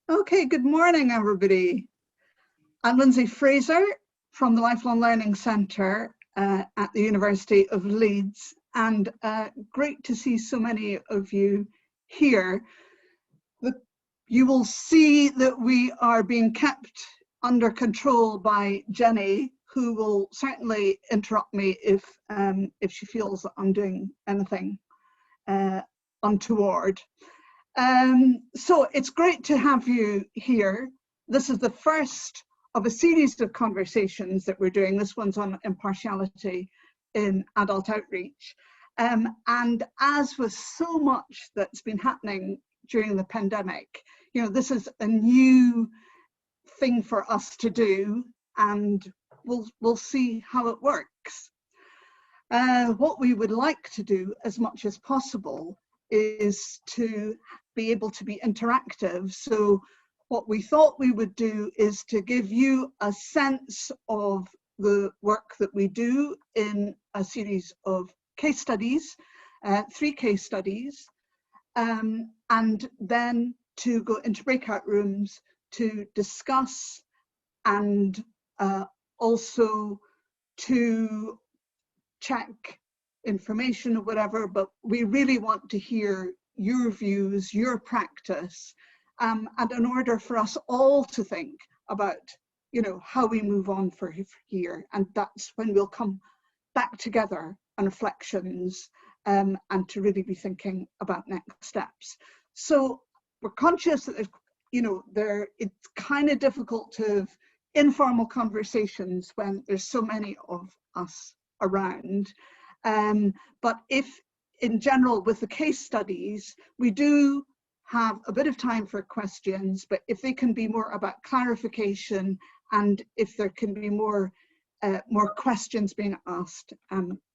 Okay, good morning, everybody. I'm Lindsay Fraser from the Lifelong Learning Centre at the University of Leeds, and great to see so many of you here. You will see that we are being kept under control by Jenny, who will certainly interrupt me if she feels that I'm doing anything untoward. So it's great to have you here. This is the first of a series of conversations that we're doing. This one's on impartiality in adult outreach. And as with so much that's been happening during the pandemic, you know, this is a new thing for us to do, and we'll see how it works. What we would like to do as much as possible is to be able to be interactive. So what we thought we would do is to give you a sense of the work that we do in a series of case studies, 3 case studies, and then to go into breakout rooms to discuss and also to check information or whatever, but we really want to hear your views, your practice, and in order for us all to think about, you know, how we move on from here, and that's when we'll come back together on reflections and to really be thinking about next steps. So we're conscious that, you know, it's kind of difficult to have informal conversations when there's so many of us around. But if in general with the case studies, we do have a bit of time for questions, but if they can be more about clarification and if there can be more questions being asked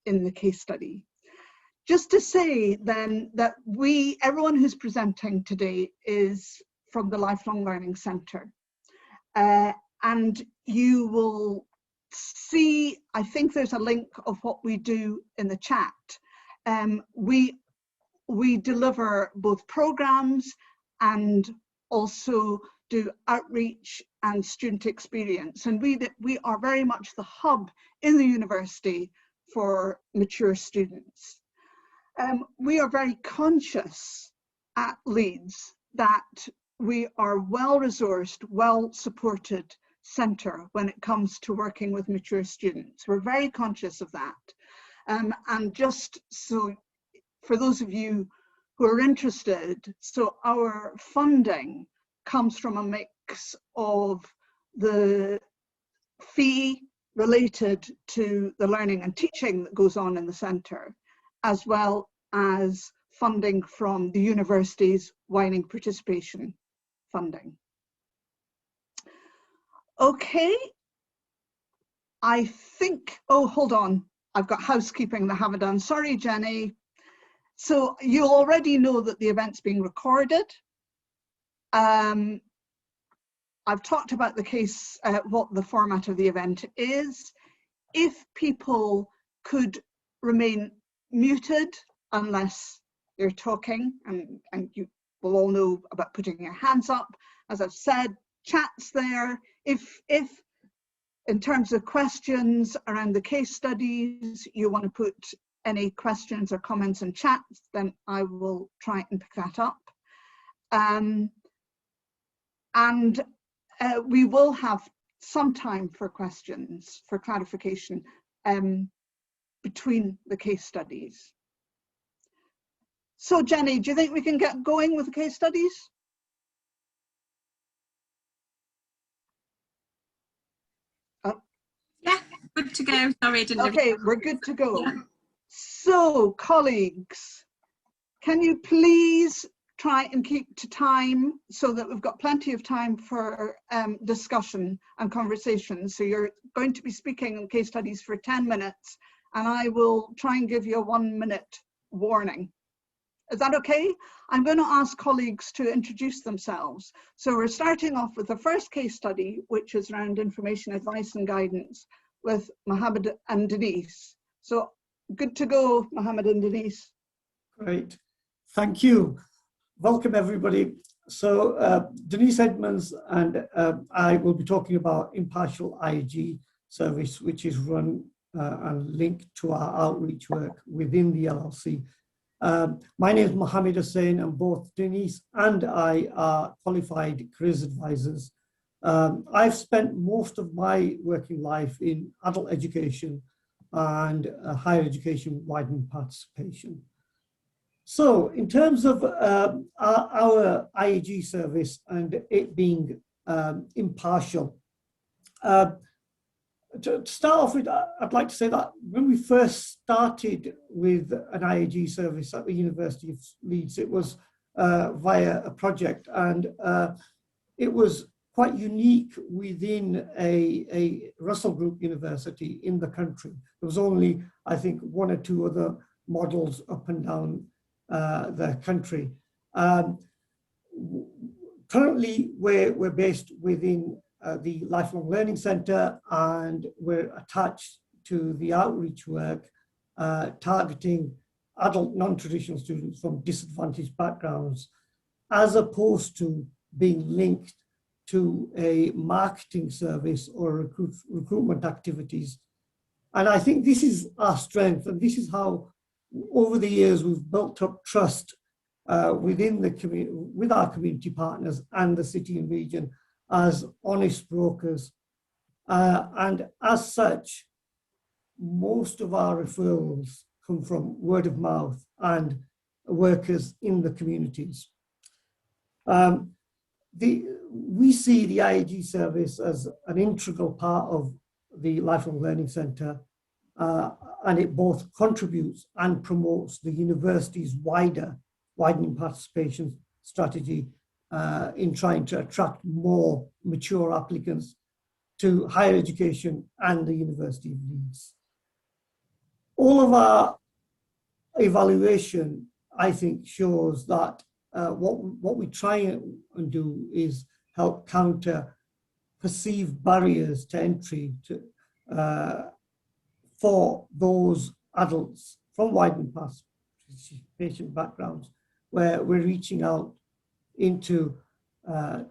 in the case study. Just to say then that everyone who's presenting today is from the Lifelong Learning Centre. And you will see, I think there's a link of what we do in the chat. We deliver both programs and also do outreach and student experience. And we are very much the hub in the university for mature students. We are very conscious at Leeds that we are well-resourced, well-supported centre when it comes to working with mature students. We're very conscious of that. And just so, for those of you who are interested, so our funding comes from a mix of the fee related to the learning and teaching that goes on in the centre, as well as funding from the university's widening participation funding. Okay, I think, oh, hold on. I've got housekeeping that I haven't done. Sorry, Jenny. So you already know that the event's being recorded. I've talked about the case, what the format of the event is. If people could remain muted unless they're talking, and you will all know about putting your hands up. As I've said, chat's there. If in terms of questions around the case studies, you want to put any questions or comments in chat, then I will try and pick that up. We will have some time for questions, for clarification between the case studies. So Jenny, do you think we can get going with the case studies? Yeah, good to go. Sorry, I didn't. Okay, we're good to go. Yeah. So, colleagues, can you please try and keep to time so that we've got plenty of time for discussion and conversation. So you're going to be speaking on case studies for 10 minutes, and I will try and give you a 1-minute warning. Is that okay? I'm going to ask colleagues to introduce themselves. So we're starting off with the first case study, which is around information, advice and guidance with Mohammed and Denise. So good to go, Mohammed and Denise. Great, thank you. Welcome everybody. Denise Edmonds and I will be talking about Impartial IAG service, which is run and linked to our outreach work within the LLC. My name is Mohammed Hussain, and both Denise and I are qualified careers advisors. I've spent most of my working life in adult education and higher education widening participation. So in terms of our IAG service and it being impartial, to start off with, I'd like to say that when we first started with an IAG service at the University of Leeds, it was via a project, and it was quite unique within a Russell Group university in the country. There was only, I think, one or two other models up and down the country. Currently, we're based within the Lifelong Learning Centre, and we're attached to the outreach work targeting adult non-traditional students from disadvantaged backgrounds, as opposed to being linked to a marketing service or recruitment activities. And I think this is our strength, and this is how over the years we've built up trust within the community, with our community partners and the city and region, as honest brokers. And as such, most of our referrals come from word of mouth and workers in the communities. We see the IAG service as an integral part of the Lifelong Learning Centre, and it both contributes and promotes the university's widening participation strategy in trying to attract more mature applicants to higher education and the University of Leeds. All of our evaluation, I think, shows that what we try and do is help counter perceived barriers to entry for those adults from widening participation backgrounds, where we're reaching out into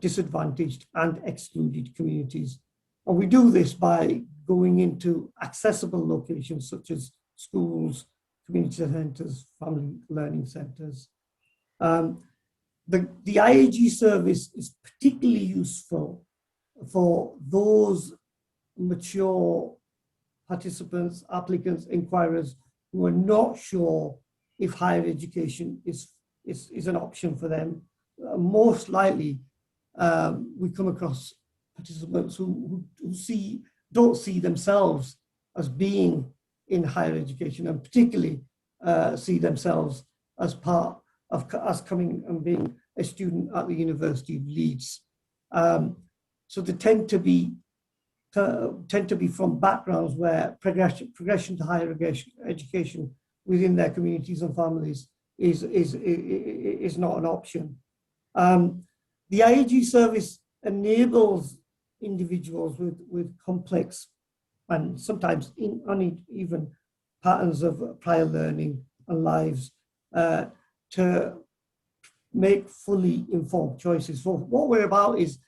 disadvantaged and excluded communities. And we do this by going into accessible locations such as schools, community centres, family learning centres. The IAG service is particularly useful for those mature participants, applicants, inquirers who are not sure if higher education is an option for them. Most likely, we come across participants who don't see themselves as being in higher education, and particularly see themselves as part of coming and being a student at the University of Leeds. So they tend to be from backgrounds where progression to higher education within their communities and families is not an option. The IAG service enables individuals with complex and sometimes uneven patterns of prior learning and lives to make fully informed choices. So what we're about is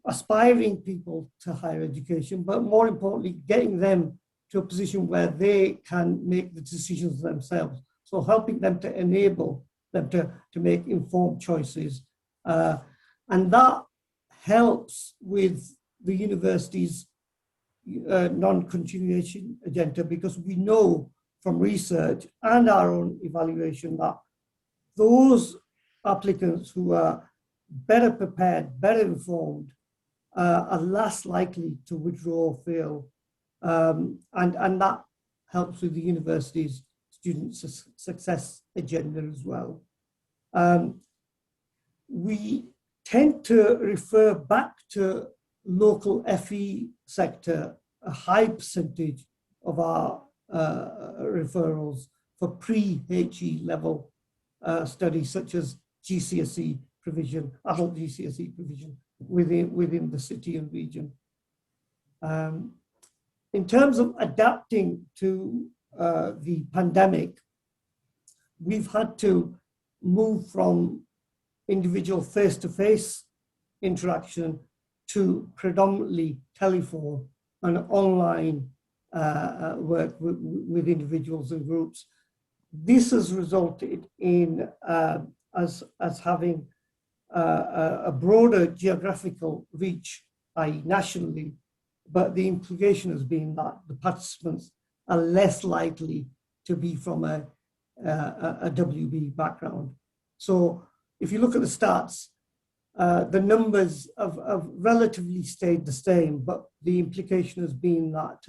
aspiring people to higher education, but more importantly, getting them to a position where they can make the decisions themselves. So helping them to enable them to make informed choices. And that helps with the university's non-continuation agenda, because we know from research and our own evaluation that those applicants who are better prepared, better informed, are less likely to withdraw or fail. And that helps with the university's student success agenda as well. We tend to refer back to local FE sector, a high percentage of our referrals for pre-HE level studies, such as GCSE provision, adult GCSE provision within the city and region. In terms of adapting to the pandemic, we've had to move from individual face-to-face interaction to predominantly telephone and online work with individuals and groups. This has resulted in us having a broader geographical reach, i.e. nationally, but the implication has been that the participants are less likely to be from a WB background. So if you look at the stats, the numbers have relatively stayed the same, but the implication has been that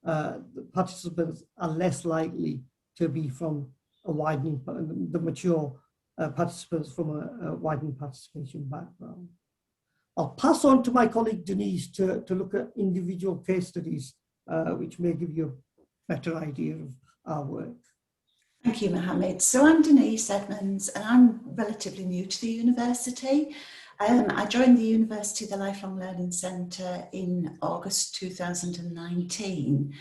the participants are less likely to be from a widening, the mature participants from a widening participation background. I'll pass on to my colleague Denise to look at individual case studies, which may give you a better idea of our work. Thank you, Mohammed. So I'm Denise Edmonds, and I'm relatively new to the university. I joined the University of the Lifelong Learning Centre in August 2019.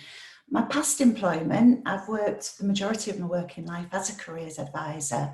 My past employment, I've worked the majority of my working life as a careers advisor,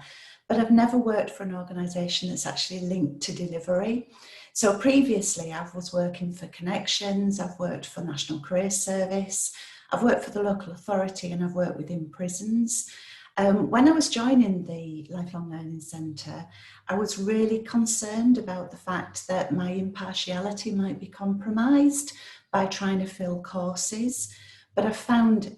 but I've never worked for an organisation that's actually linked to delivery. So previously I was working for Connections, I've worked for National Careers Service, I've worked for the local authority, and I've worked within prisons. When I was joining the Lifelong Learning Centre, I was really concerned about the fact that my impartiality might be compromised by trying to fill courses, but I found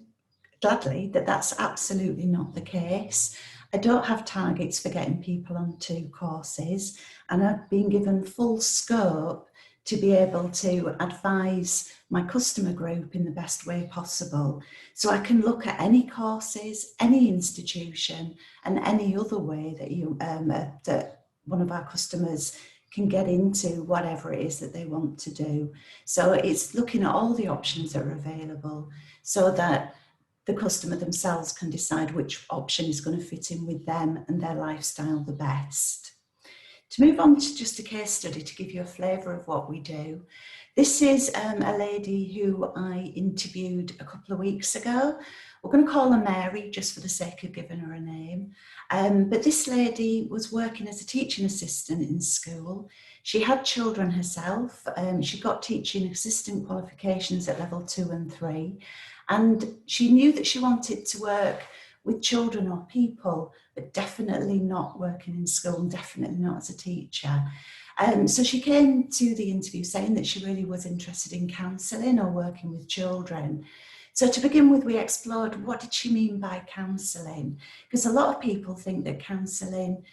gladly that that's absolutely not the case. I don't have targets for getting people onto courses, and I've been given full scope to be able to advise my customer group in the best way possible. So I can look at any courses, any institution, and any other way that that one of our customers can get into whatever it is that they want to do. So it's looking at all the options that are available so that the customer themselves can decide which option is going to fit in with them and their lifestyle the best. To move on to just a case study to give you a flavour of what we do. This is a lady who I interviewed a couple of weeks ago. We're going to call her Mary just for the sake of giving her a name. But this lady was working as a teaching assistant in school. She had children herself. She got teaching assistant qualifications at level 2 and 3. And she knew that she wanted to work with children or people, but definitely not working in school and definitely not as a teacher. So she came to the interview saying that she really was interested in counselling or working with children. So to begin with, we explored what did she mean by counselling? Because a lot of people think that counselling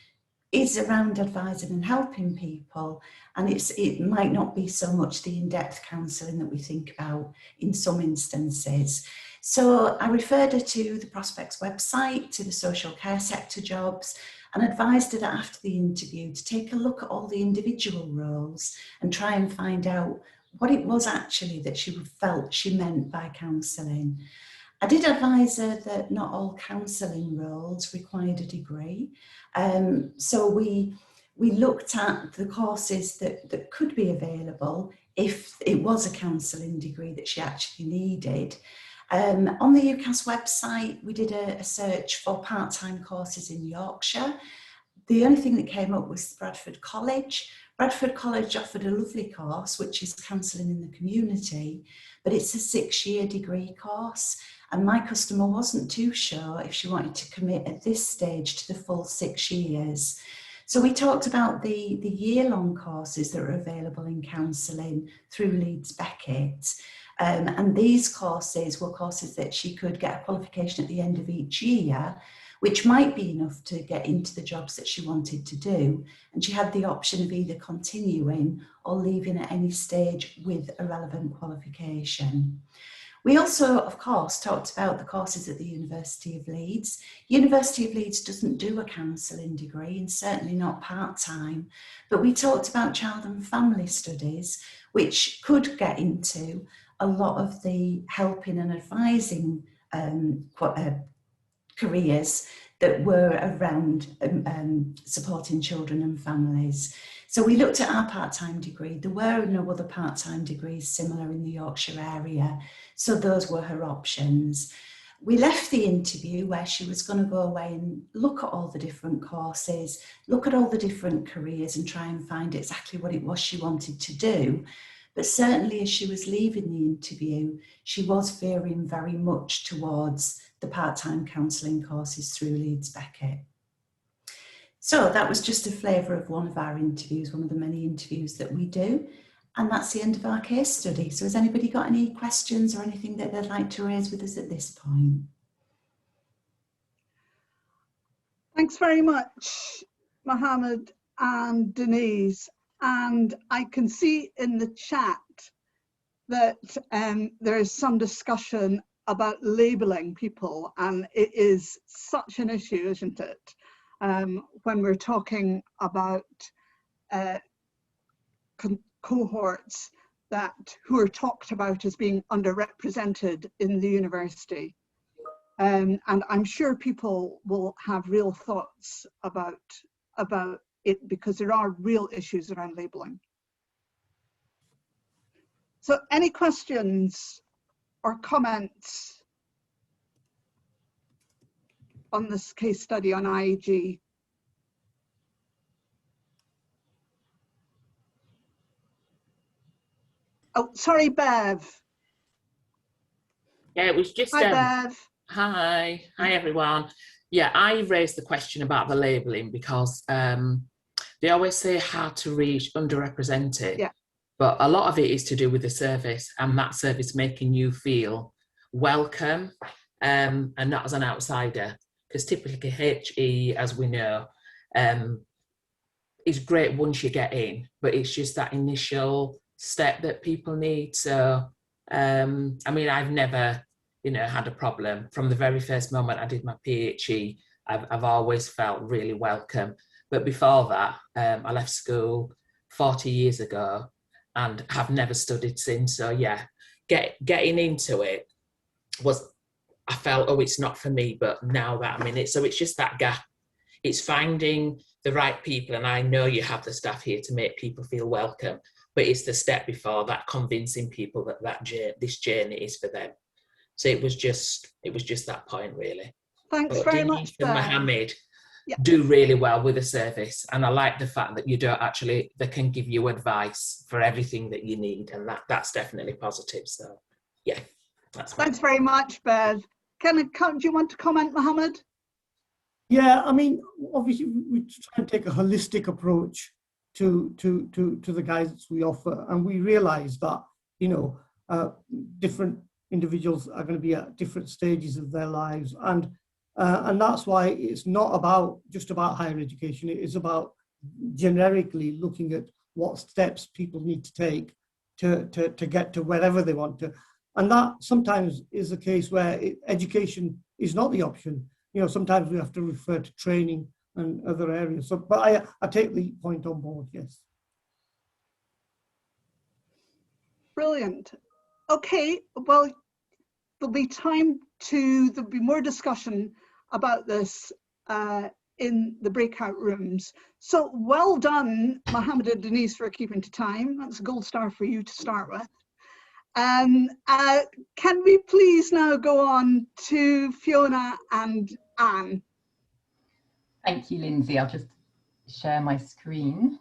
is around advising and helping people, and it might not be so much the in-depth counselling that we think about in some instances. So I referred her to the Prospects website, to the social care sector jobs, and advised her that after the interview to take a look at all the individual roles and try and find out what it was actually that she felt she meant by counselling. I did advise her that not all counselling roles required a degree. So we looked at the courses that could be available if it was a counselling degree that she actually needed. On the UCAS website, we did a search for part-time courses in Yorkshire. The only thing that came up was Bradford College. Bradford College offered a lovely course, which is counselling in the community, but it's a 6-year degree course. And my customer wasn't too sure if she wanted to commit at this stage to the full 6 years. So we talked about the year-long courses that are available in counselling through Leeds Beckett. And these courses were courses that she could get a qualification at the end of each year, which might be enough to get into the jobs that she wanted to do. And she had the option of either continuing or leaving at any stage with a relevant qualification. We also, of course, talked about the courses at the University of Leeds. University of Leeds doesn't do a counselling degree, and certainly not part-time, but we talked about child and family studies, which could get into a lot of the helping and advising careers that were around supporting children and families. So we looked at our part-time degree. There were no other part-time degrees similar in the Yorkshire area, so those were her options. We left the interview where she was going to go away and look at all the different courses, look at all the different careers and try and find exactly what it was she wanted to do. But certainly as she was leaving the interview, she was veering very much towards the part-time counselling courses through Leeds Beckett. So that was just a flavour of one of our interviews, one of the many interviews that we do. And that's the end of our case study. So has anybody got any questions or anything that they'd like to raise with us at this point? Thanks very much, Mohammed and Denise. And I can see in the chat that there is some discussion about labelling people, and it is such an issue, isn't it? When we're talking about cohorts who are talked about as being underrepresented in the university. And I'm sure people will have real thoughts about it, because there are real issues around labelling. So any questions or comments on this case study on IAG? Oh, sorry, Bev. Yeah, it was just... Hi, Bev. Hi everyone. Yeah, I raised the question about the labelling because they always say hard to reach, underrepresented. Yeah. But a lot of it is to do with the service, and that service making you feel welcome and not as an outsider. Because typically HE, as we know, is great once you get in, but it's just that initial step that people need. So, I mean, I've never, had a problem. From the very first moment I did my PhE, I've always felt really welcome. But before that, I left school 40 years ago and have never studied since. So yeah, getting into it was, I felt, oh, it's not for me, but now that I'm in it, so it's just that gap. It's finding the right people, and I know you have the staff here to make people feel welcome, but it's the step before that, convincing people that this journey is for them. So it was just that point, really. Thanks but very Denise much, and Mohammed yeah, do really well with the service, and I like the fact that they can give you advice for everything that you need, and that's definitely positive. So yeah, that's fine. Thanks very much, Bev. Do you want to comment, Mohammed? Yeah, I mean, obviously we try and take a holistic approach to the guidance we offer, and we realise that different individuals are going to be at different stages of their lives, and that's why it's not just about higher education. It is about generically looking at what steps people need to take to get to wherever they want to, and that sometimes is a case where education is not the option. Sometimes we have to refer to training and other areas. So, but I take the point on board, yes. Brilliant. Okay, well, there'll be more discussion about this in the breakout rooms. So well done, Mohammed and Denise, for keeping to time. That's a gold star for you to start with. Can we please now go on to Fiona and Anne? Thank you, Lindsay. I'll just share my screen.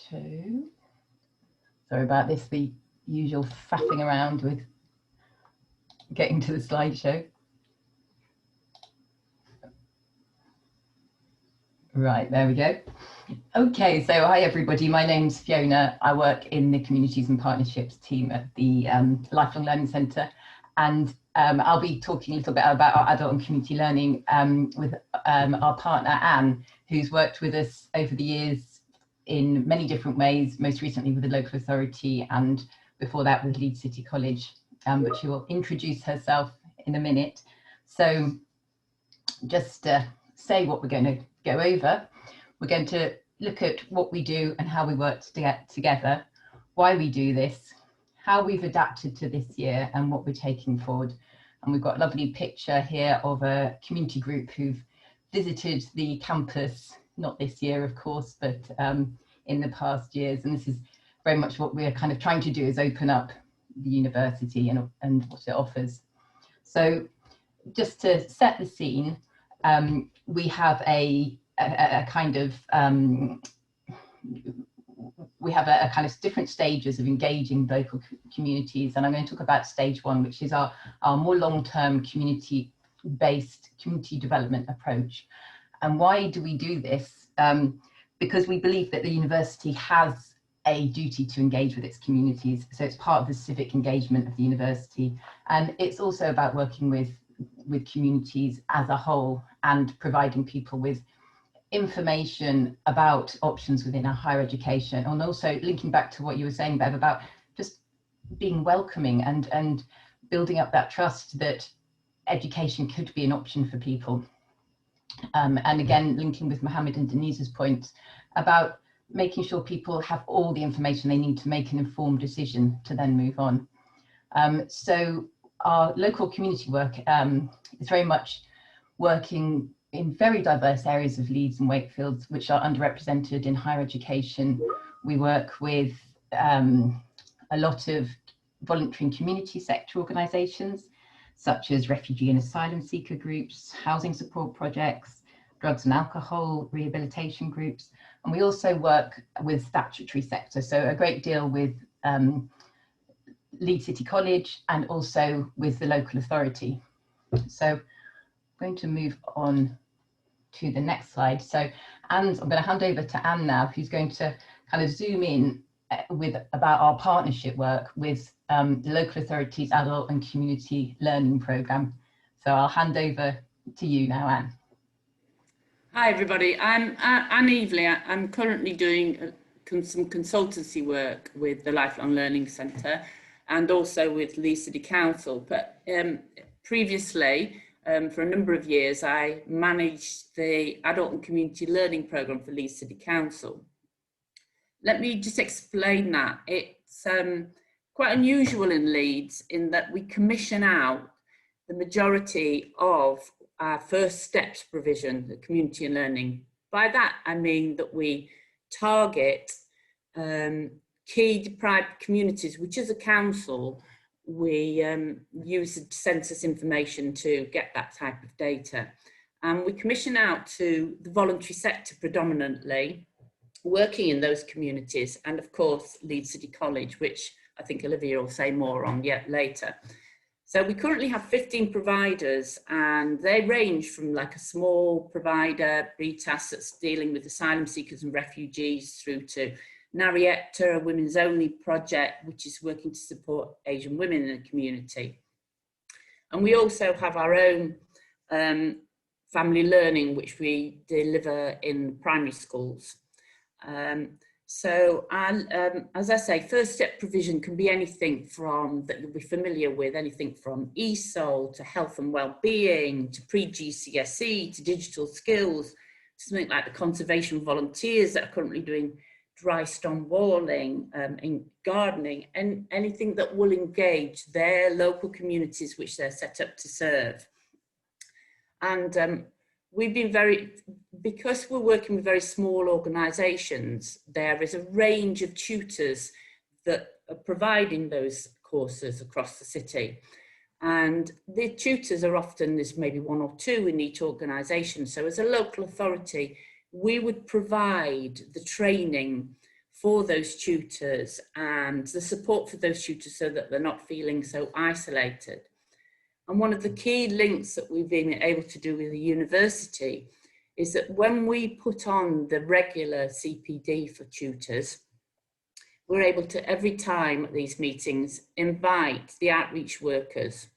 Show. Sorry about this, the usual faffing around with getting to the slideshow. Right, there we go. Okay, so hi everybody, my name's Fiona. I work in the Communities and Partnerships team at the Lifelong Learning Centre, and I'll be talking a little bit about our adult and community learning with our partner Anne, who's worked with us over the years in many different ways, most recently with the local authority and before that with Leeds City College, but she will introduce herself in a minute. So just to say what we're going to go over, we're going to look at what we do and how we work to get together, why we do this, how we've adapted to this year and what we're taking forward. And we've got a lovely picture here of a community group who've visited the campus, not this year of course, but in the past years, and this is very much what we're kind of trying to do, is open up the university and what it offers. So just to set the scene, we have a kind of different stages of engaging local communities, and I'm going to talk about stage one, which is our more long-term community-based community development approach. And why do we do this? Because we believe that the university has a duty to engage with its communities, so it's part of the civic engagement of the university, and it's also about working with communities as a whole and providing people with information about options within our higher education, and also linking back to what you were saying, Bev, about just being welcoming and building up that trust that education could be an option for people. And again, linking with Mohammed and Denise's points about making sure people have all the information they need to make an informed decision to then move on. So our local community work is very much working in very diverse areas of Leeds and Wakefield, which are underrepresented in higher education. We work with a lot of voluntary and community sector organisations, such as refugee and asylum seeker groups, housing support projects, drugs and alcohol rehabilitation groups. And we also work with statutory sector, so a great deal with Leeds City College and also with the local authority. So I'm going to move on to the next slide. So I'm going to hand over to Anne now, who's going to kind of zoom in about our partnership work with the local authorities adult and community learning programme. So I'll hand over to you now, Anne. Hi everybody, I'm Anne Evely. I'm currently doing some consultancy work with the Lifelong Learning Centre and also with Leeds City Council, but previously, for a number of years, I managed the Adult and Community Learning Programme for Leeds City Council. Let me just explain that. It's quite unusual in Leeds in that we commission out the majority of our first steps provision, the community and learning. By that, I mean that we target key deprived communities, which as a council, we use the census information to get that type of data. And we commission out to the voluntary sector predominantly, working in those communities, and of course, Leeds City College, which I think Olivia will say more on yet later. So we currently have 15 providers, and they range from like a small provider, BTAS, that's dealing with asylum seekers and refugees, through to Narietta, a women's only project, which is working to support Asian women in the community. And we also have our own family learning, which we deliver in primary schools. As I say, first step provision can be anything from, that you'll be familiar with, anything from ESOL to health and well-being, to pre-GCSE, to digital skills, to something like the conservation volunteers that are currently doing dry stone walling, in gardening, and anything that will engage their local communities which they're set up to serve. And we've been because we're working with very small organisations, there is a range of tutors that are providing those courses across the city. And the tutors are often, there's maybe one or two in each organisation. So as a local authority, we would provide the training for those tutors and the support for those tutors so that they're not feeling so isolated. And one of the key links that we've been able to do with the university is that when we put on the regular CPD for tutors, we're able to, every time at these meetings, invite the outreach workers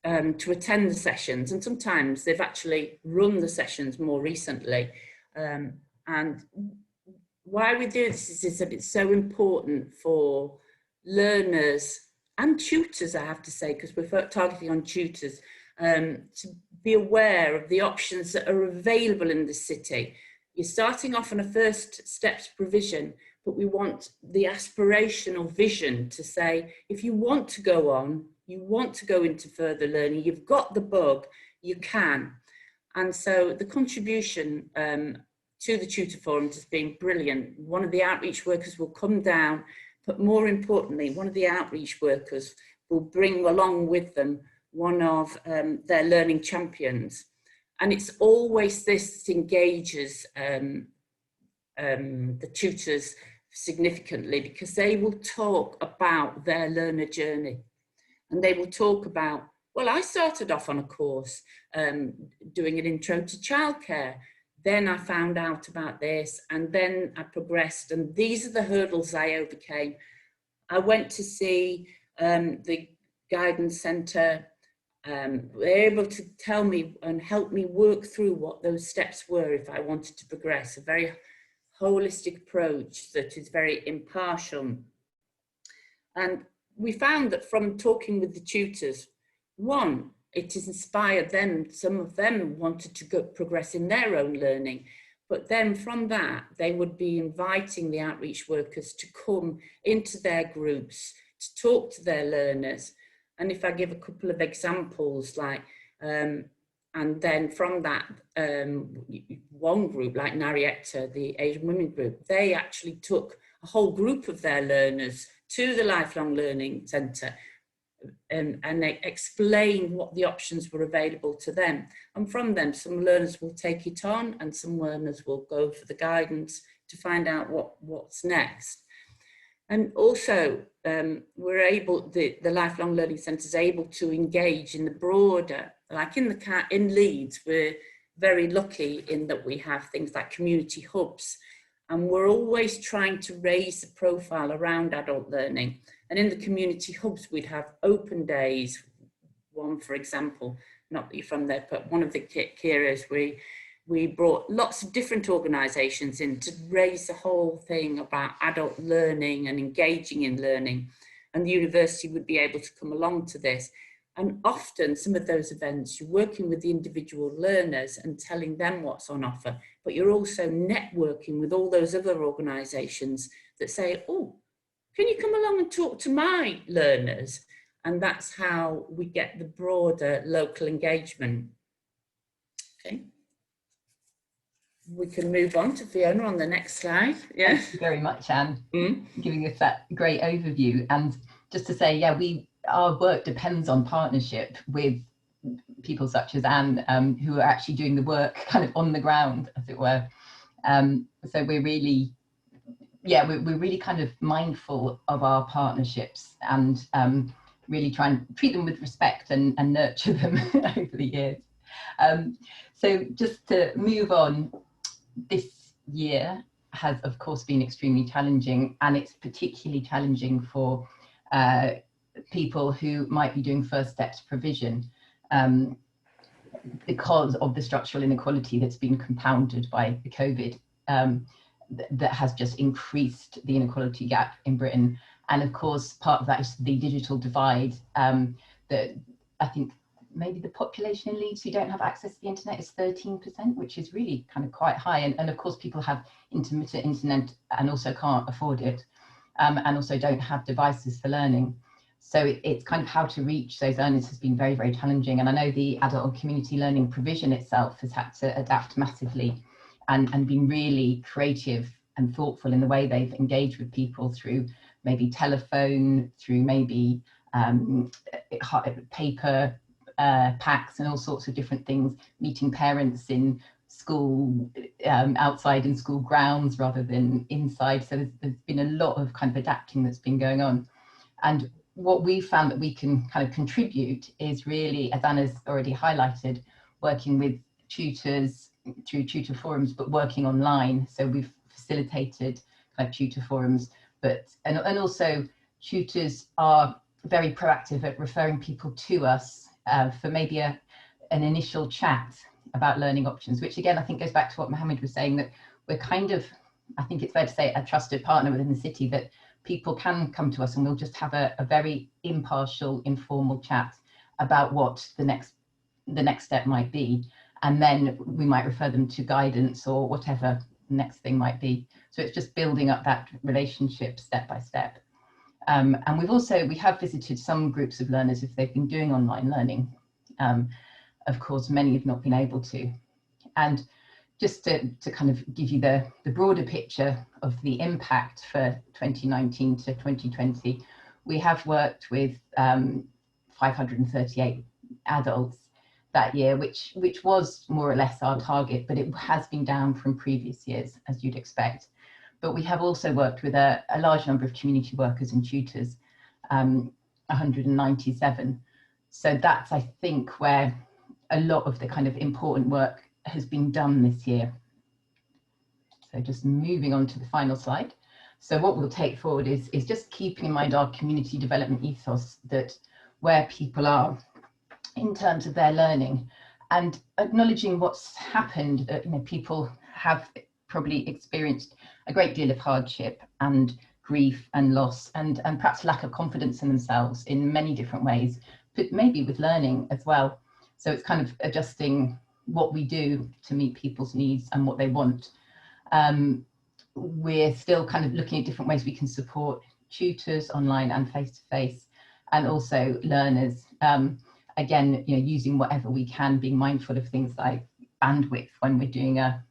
to attend the sessions. And sometimes they've actually run the sessions more recently. And why we do this is that it's so important for learners and tutors, I have to say, because we're targeting on tutors, to be aware of the options that are available in the city. You're starting off on a first steps provision, but we want the aspirational vision to say, if you want to go on, you want to go into further learning, you've got the bug, you can. And so the contribution to the tutor forums has been brilliant. One of the outreach workers will come down, but more importantly, one of the outreach workers will bring along with them one of their learning champions. And it's always this that engages the tutors significantly, because they will talk about their learner journey. And they will talk about, well, I started off on a course doing an intro to childcare. Then I found out about this, and then I progressed, and these are the hurdles I overcame. I went to see the guidance centre. They're able to tell me and help me work through what those steps were if I wanted to progress. A very holistic approach that is very impartial. And we found that from talking with the tutors, one, it has inspired them. Some of them wanted to progress in their own learning, but then from that, they would be inviting the outreach workers to come into their groups, to talk to their learners. And if I give a couple of examples, like, and then from that, one group like Narietta, the Asian Women group, they actually took a whole group of their learners to the Lifelong Learning Centre and they explained what the options were available to them. And from them, some learners will take it on and some learners will go for the guidance to find out what's next. And also, we're able, the Lifelong Learning Centre is able to engage in the broader, like in Leeds, we're very lucky in that we have things like community hubs, and we're always trying to raise the profile around adult learning. And in the community hubs, we'd have open days. One, for example, not that you're from there, but one of the key areas we brought lots of different organisations in to raise the whole thing about adult learning and engaging in learning. And the university would be able to come along to this. And often some of those events, you're working with the individual learners and telling them what's on offer, but you're also networking with all those other organisations that say, oh, can you come along and talk to my learners? And that's how we get the broader local engagement. Okay. We can move on to Fiona on the next slide. Yeah. Thank you very much, Anne, giving us that great overview. And just to say, yeah, our work depends on partnership with people such as Anne, who are actually doing the work kind of on the ground, as it were. So we're really, yeah, we're really kind of mindful of our partnerships and really try and treat them with respect and nurture them over the years. So just to move on, this year has of course been extremely challenging, and it's particularly challenging for people who might be doing first steps provision because of the structural inequality that's been compounded by the COVID, that has just increased the inequality gap in Britain. And of course, part of that is the digital divide, that I think maybe the population in Leeds who don't have access to the internet is 13%, which is really kind of quite high. And of course, people have intermittent internet and also can't afford it, and also don't have devices for learning. So it's kind of how to reach those learners has been very, very challenging. And I know the adult and community learning provision itself has had to adapt massively and been really creative and thoughtful in the way they've engaged with people through maybe telephone, through maybe paper packs and all sorts of different things, meeting parents in school, outside in school grounds rather than inside. So there's been a lot of kind of adapting that's been going on. And what we found that we can kind of contribute is really, as Anna's already highlighted, working with tutors through tutor forums, but working online. So we've facilitated kind of tutor forums, and also tutors are very proactive at referring people to us for maybe an initial chat about learning options, which again, I think goes back to what Mohammed was saying, that we're kind of, I think it's fair to say, a trusted partner within the city, that people can come to us and we'll just have a very impartial, informal chat about what the next step might be. And then we might refer them to guidance or whatever the next thing might be. So it's just building up that relationship step by step. And we have visited some groups of learners if they've been doing online learning. Of course, many have not been able to. And just to kind of give you the broader picture of the impact for 2019 to 2020, we have worked with 538 adults that year, which was more or less our target, but it has been down from previous years, as you'd expect. But we have also worked with a large number of community workers and tutors, 197. So that's, I think, where a lot of the kind of important work has been done this year. So just moving on to the final slide. So what we'll take forward is just keeping in mind our community development ethos, that where people are in terms of their learning, and acknowledging what's happened. You know, people have probably experienced a great deal of hardship and grief and loss, and perhaps lack of confidence in themselves in many different ways, but maybe with learning as well. So it's kind of adjusting what we do to meet people's needs and what they want. We're still kind of looking at different ways we can support tutors online and face-to-face, and also learners. Again, you know, using whatever we can, being mindful of things like bandwidth when we're doing an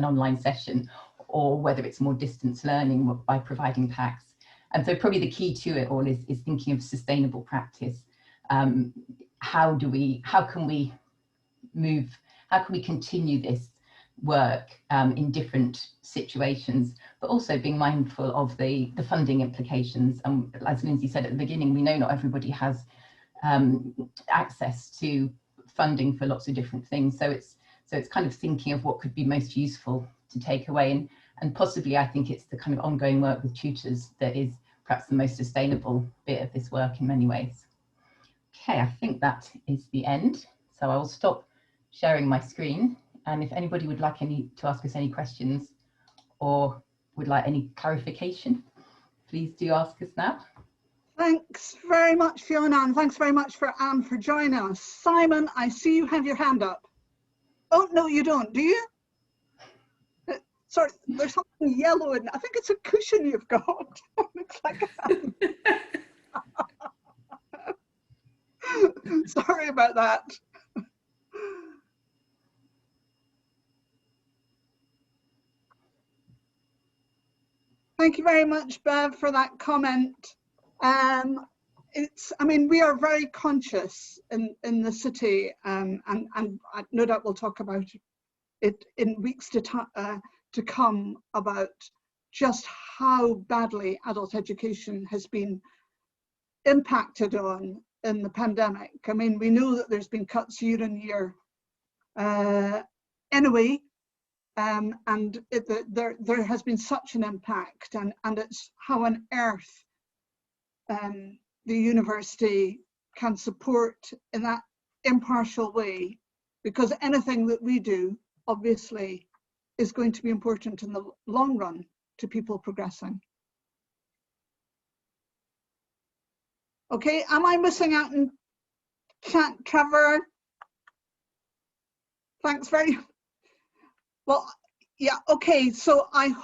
online session, or whether it's more distance learning by providing packs. And so probably the key to it all is thinking of sustainable practice. How can we continue this work in different situations, but also being mindful of the funding implications. As Lindsay said at the beginning, we know not everybody has access to funding for lots of different things. So it's kind of thinking of what could be most useful to take away, and possibly I think it's the kind of ongoing work with tutors that is perhaps the most sustainable bit of this work in many ways. Okay, I think that is the end. So I will stop sharing my screen, and if anybody would like to ask us any questions or would like any clarification, please do ask us now. Thanks very much, Fiona, and thanks very much for Anne for joining us. Simon, I see you have your hand up. Oh, no, you don't, do you? Sorry, there's something yellow in it. I think it's a cushion you've got. Looks like sorry about that. Thank you very much, Bev, for that comment. I mean, we are very conscious in the city, and no doubt we'll talk about it in weeks to come, about just how badly adult education has been impacted on in the pandemic. I mean, we know that there's been cuts year on year anyway, and there has been such an impact, and it's how on earth the university can support in that impartial way, because anything that we do obviously is going to be important in the long run to people progressing. Okay, am I missing out in chat, Trevor? Thanks very well. Yeah, okay, so I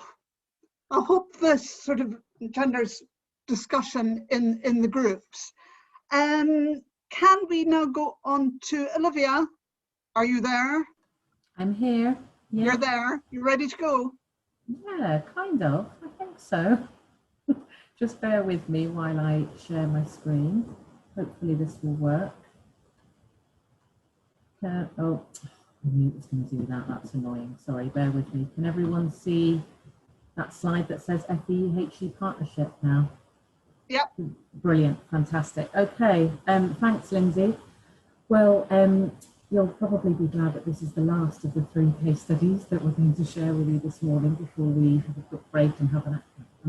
hope this sort of genders discussion in the groups. Can we now go on to Olivia? Are you there? I'm here. Yeah. You're there. You ready to go? Yeah, kind of. I think so. Just bear with me while I share my screen. Hopefully this will work. Oh, I knew it was going to do that. That's annoying. Sorry, bear with me. Can everyone see that slide that says FEHE partnership now? Yep. Brilliant. Fantastic. Okay. Thanks, Lindsay. Well, you'll probably be glad that this is the last of the 3 case studies that we're going to share with you this morning before we have a quick break and have an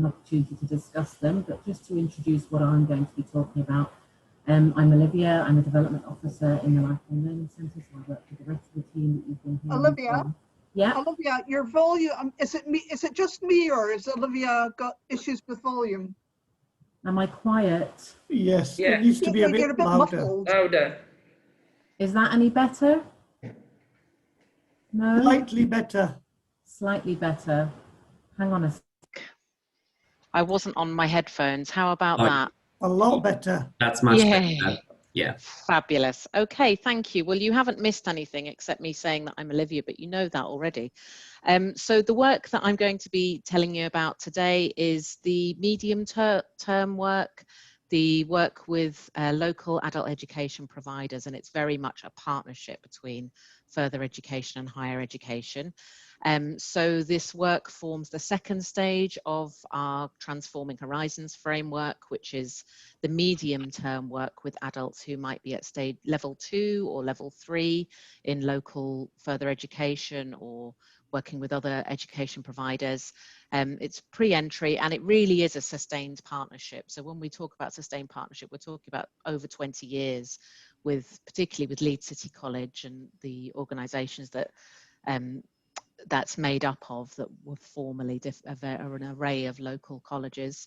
opportunity to discuss them. But just to introduce what I'm going to be talking about, I'm Olivia. I'm a development officer in the Lifelong Learning Centre, so I work with the rest of the team that you've been hearing Olivia, from. Yeah. Olivia, your volume, is it just me, or has Olivia got issues with volume? Am I quiet? Yes, Yeah. it needs to be a You're bit louder. muffled. Louder. Is that any better? No? Slightly better. Slightly better. Hang on a sec. I wasn't on my headphones. How about that? A lot better. That's much Yay. better. Yeah. Fabulous. Okay, thank you. Well, you haven't missed anything except me saying that I'm Olivia, but you know that already. So the work that I'm going to be telling you about today is the medium-term work, the work with local adult education providers, and it's very much a partnership between further education and higher education. So this work forms the second stage of our Transforming Horizons framework, which is the medium-term work with adults who might be at stage level 2 or level 3 in local further education or working with other education providers. It's pre-entry, and it really is a sustained partnership. So when we talk about sustained partnership, we're talking about over 20 years with, particularly with Leeds City College and the organisations that that's made up of, that were formerly an array of local colleges.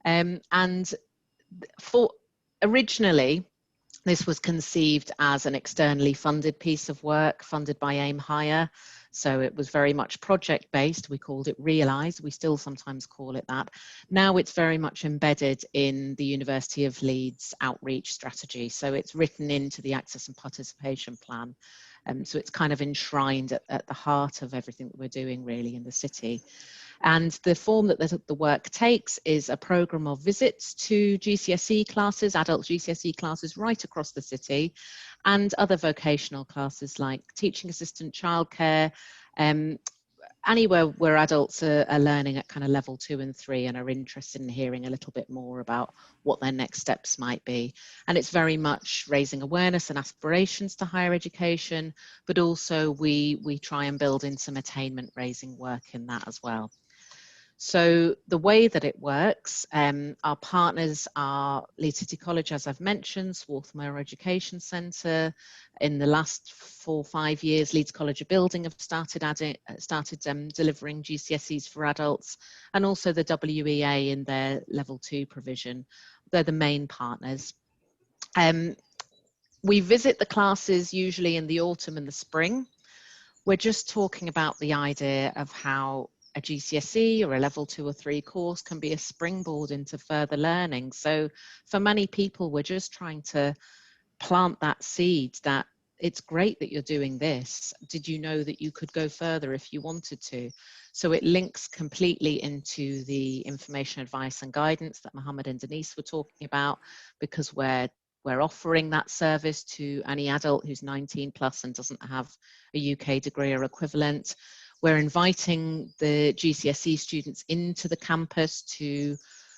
And originally, this was conceived as an externally funded piece of work funded by Aim Higher. So it was very much project based. We called it Realise. We still sometimes call it that. Now it's very much embedded in the University of Leeds outreach strategy. So it's written into the Access and Participation Plan. So it's kind of enshrined at the heart of everything that we're doing really in the city. And the form that the work takes is a programme of visits to GCSE classes, adult GCSE classes right across the city, and other vocational classes like teaching assistant, childcare, anywhere where adults are learning at kind of level 2 and 3 and are interested in hearing a little bit more about what their next steps might be. And it's very much raising awareness and aspirations to higher education, but also we try and build in some attainment raising work in that as well. So the way that it works, our partners are Leeds City College, as I've mentioned, Swarthmore Education Centre. In the last 4 or 5 years, Leeds College of Building have started delivering GCSEs for adults, and also the WEA in their level 2 provision. They're the main partners. We visit the classes usually in the autumn and the spring. We're just talking about the idea of how a GCSE or a level 2 or 3 course can be a springboard into further learning. So for many people, we're just trying to plant that seed that it's great that you're doing this. Did you know that you could go further if you wanted to? So it links completely into the information, advice and guidance that Mohammed and Denise were talking about, because we're offering that service to any adult who's 19 plus and doesn't have a UK degree or equivalent. We're inviting the GCSE students into the campus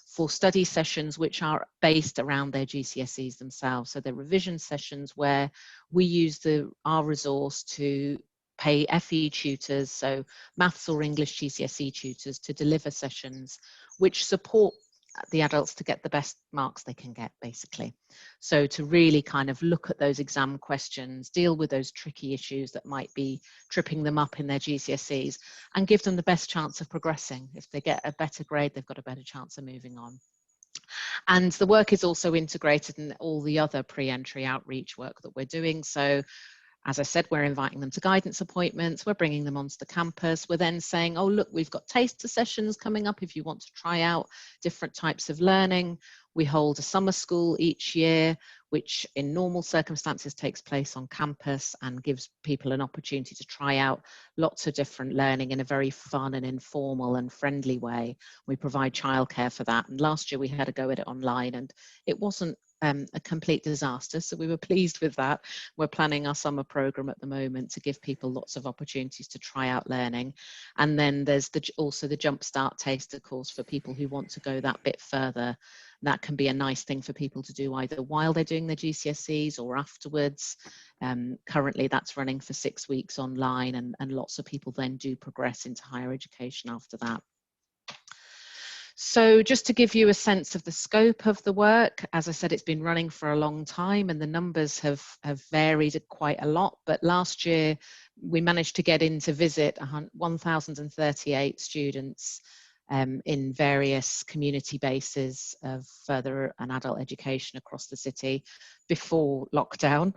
for study sessions which are based around their GCSEs themselves. So they're revision sessions where we use our resource to pay FE tutors, so maths or English GCSE tutors, to deliver sessions which support the adults to get the best marks they can get, basically. So to really kind of look at those exam questions, deal with those tricky issues that might be tripping them up in their GCSEs, and give them the best chance of progressing. If they get a better grade, they've got a better chance of moving on. And the work is also integrated in all the other pre-entry outreach work that we're doing. So as I said, we're inviting them to guidance appointments, we're bringing them onto the campus, we're then saying, oh look, we've got taster sessions coming up if you want to try out different types of learning. We hold a summer school each year, which in normal circumstances takes place on campus and gives people an opportunity to try out lots of different learning in a very fun and informal and friendly way. We provide childcare for that, and last year we had a go at it online and it wasn't a complete disaster, so we were pleased with that. We're planning our summer program at the moment to give people lots of opportunities to try out learning. And then there's also the Jumpstart Taster course for people who want to go that bit further. That can be a nice thing for people to do either while they're doing their GCSEs or afterwards. Currently that's running for 6 weeks online, and lots of people then do progress into higher education after that. So just to give you a sense of the scope of the work, as I said, it's been running for a long time and the numbers have varied quite a lot. But last year, we managed to get in to visit 1,038 students in various community bases of further and adult education across the city before lockdown.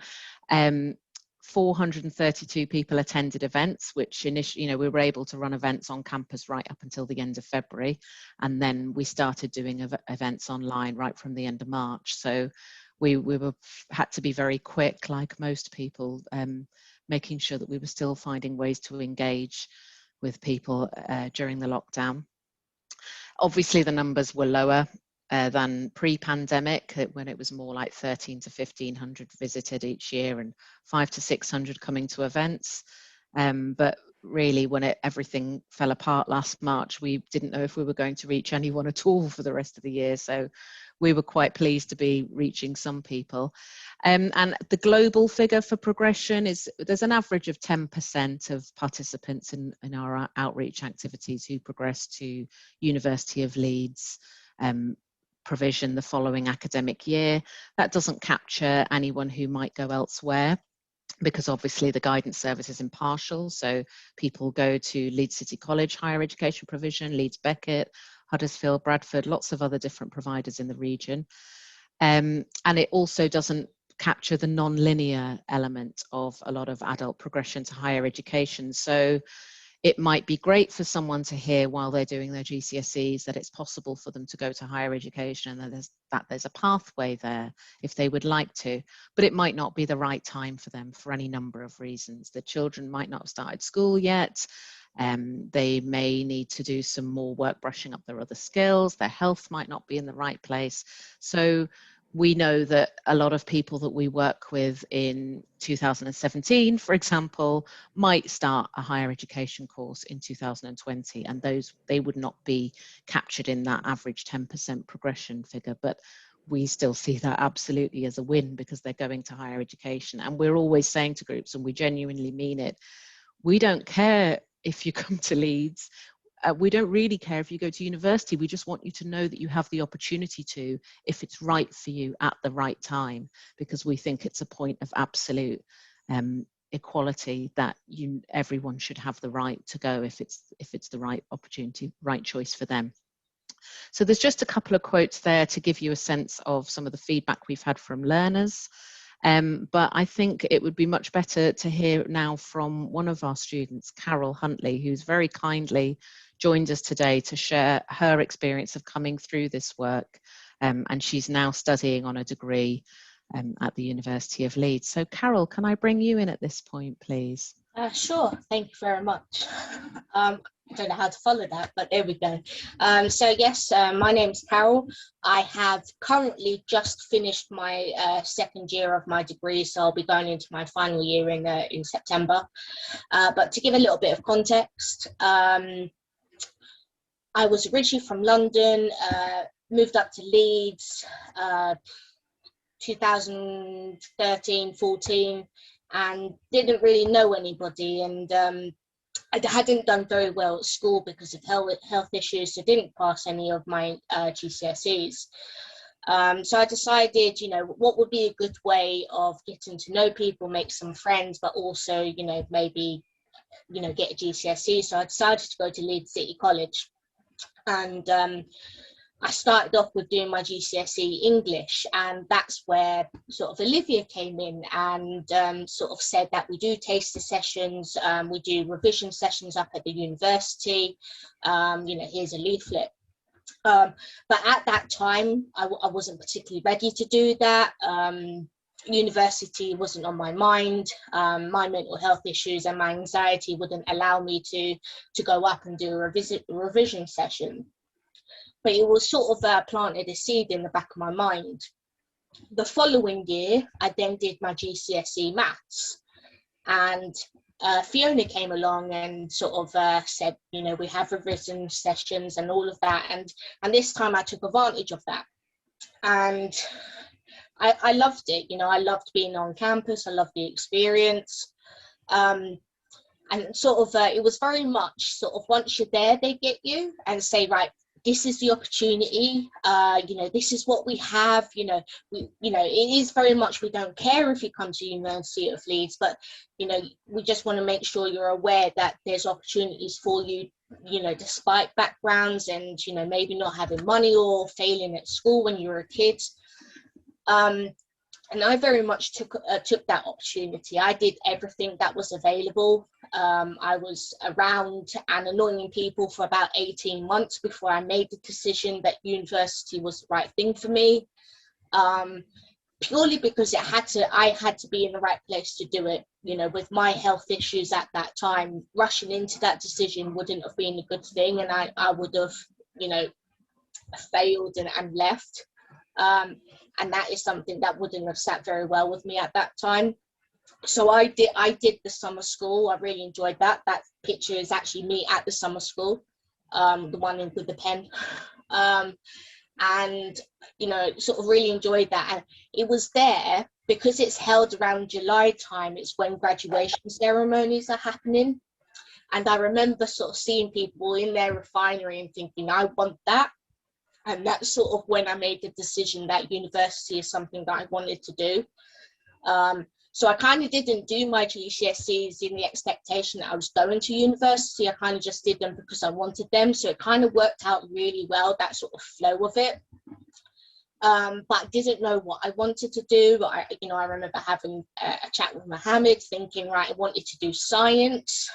432 people attended events, which initially, we were able to run events on campus right up until the end of February. And then we started doing events online right from the end of March. So we had to be very quick, like most people, making sure that we were still finding ways to engage with people during the lockdown. Obviously, the numbers were lower than pre-pandemic, when it was more like 13 to 1500 visited each year and 500 to 600 coming to events. But really, when everything fell apart last March, we didn't know if we were going to reach anyone at all for the rest of the year. So we were quite pleased to be reaching some people. And the global figure for progression is there's an average of 10% of participants in our outreach activities who progress to University of Leeds provision the following academic year. That doesn't capture anyone who might go elsewhere, because obviously the guidance service is impartial. So people go to Leeds City College higher education provision, Leeds Beckett, Huddersfield, Bradford, lots of other different providers in the region. And it also doesn't capture the non-linear element of a lot of adult progression to higher education. So it might be great for someone to hear while they're doing their GCSEs that it's possible for them to go to higher education and that there's a pathway there if they would like to, but it might not be the right time for them for any number of reasons. The children might not have started school yet. They may need to do some more work brushing up their other skills. Their health might not be in the right place. So we know that a lot of people that we work with in 2017, for example, might start a higher education course in 2020, and they would not be captured in that average 10% progression figure. But we still see that absolutely as a win because they're going to higher education. And we're always saying to groups, and we genuinely mean it, we don't care if you come to Leeds. We don't really care if you go to university. We just want you to know that you have the opportunity to, if it's right for you at the right time, because we think it's a point of absolute equality that everyone should have the right to go if it's the right opportunity, right choice for them. So there's just a couple of quotes there to give you a sense of some of the feedback we've had from learners. But I think it would be much better to hear now from one of our students, Carol Huntley, who's very kindly joined us today to share her experience of coming through this work. And she's now studying on a degree at the University of Leeds. So Carol, can I bring you in at this point, please? Sure, thank you very much. I don't know how to follow that, but there we go. So yes, my name's Carol. I have currently just finished my second year of my degree, so I'll be going into my final year in September. But to give a little bit of context, I was originally from London, moved up to Leeds 2013, 14, and didn't really know anybody, and I hadn't done very well at school because of health issues, so didn't pass any of my GCSEs. So I decided, what would be a good way of getting to know people, make some friends, but also, maybe, get a GCSE. So I decided to go to Leeds City College. And I started off with doing my GCSE English, and that's where sort of Olivia came in and sort of said that we do taster sessions, we do revision sessions up at the university, here's a leaflet. But at that time, I wasn't particularly ready to do that. University wasn't on my mind. My mental health issues and my anxiety wouldn't allow me to go up and do a revision session. But it was sort of planted a seed in the back of my mind. The following year, I then did my GCSE maths, and Fiona came along and sort of said, we have revision sessions and all of that, and this time I took advantage of that, and I loved it. I loved being on campus. I loved the experience, and sort of it was very much sort of once you're there, they get you and say, right, this is the opportunity, this is what we have, it is very much, we don't care if you come to University of Leeds, but, we just want to make sure you're aware that there's opportunities for you, despite backgrounds and, maybe not having money or failing at school when you were a kid. And I very much took that opportunity. I did everything that was available. I was around and annoying people for about 18 months before I made the decision that university was the right thing for me. purely because I had to be in the right place to do it. You know, with my health issues at that time, rushing into that decision wouldn't have been a good thing, and I would have, you know, failed and left. And that is something that wouldn't have sat very well with me at that time. So I did the summer school. I really enjoyed that. That picture is actually me at the summer school, the one with the pen. And, you know, sort of really enjoyed that. And it was there because it's held around July time. It's when graduation ceremonies are happening. And I remember sort of seeing people in their refinery and thinking, I want that. And that's sort of when I made the decision that university is something that I wanted to do. So I kind of didn't do my GCSEs in the expectation that I was going to university. I kind of just did them because I wanted them. So it kind of worked out really well, that sort of flow of it. But I didn't know what I wanted to do. I remember having a chat with Mohammed, thinking, right, I wanted to do science,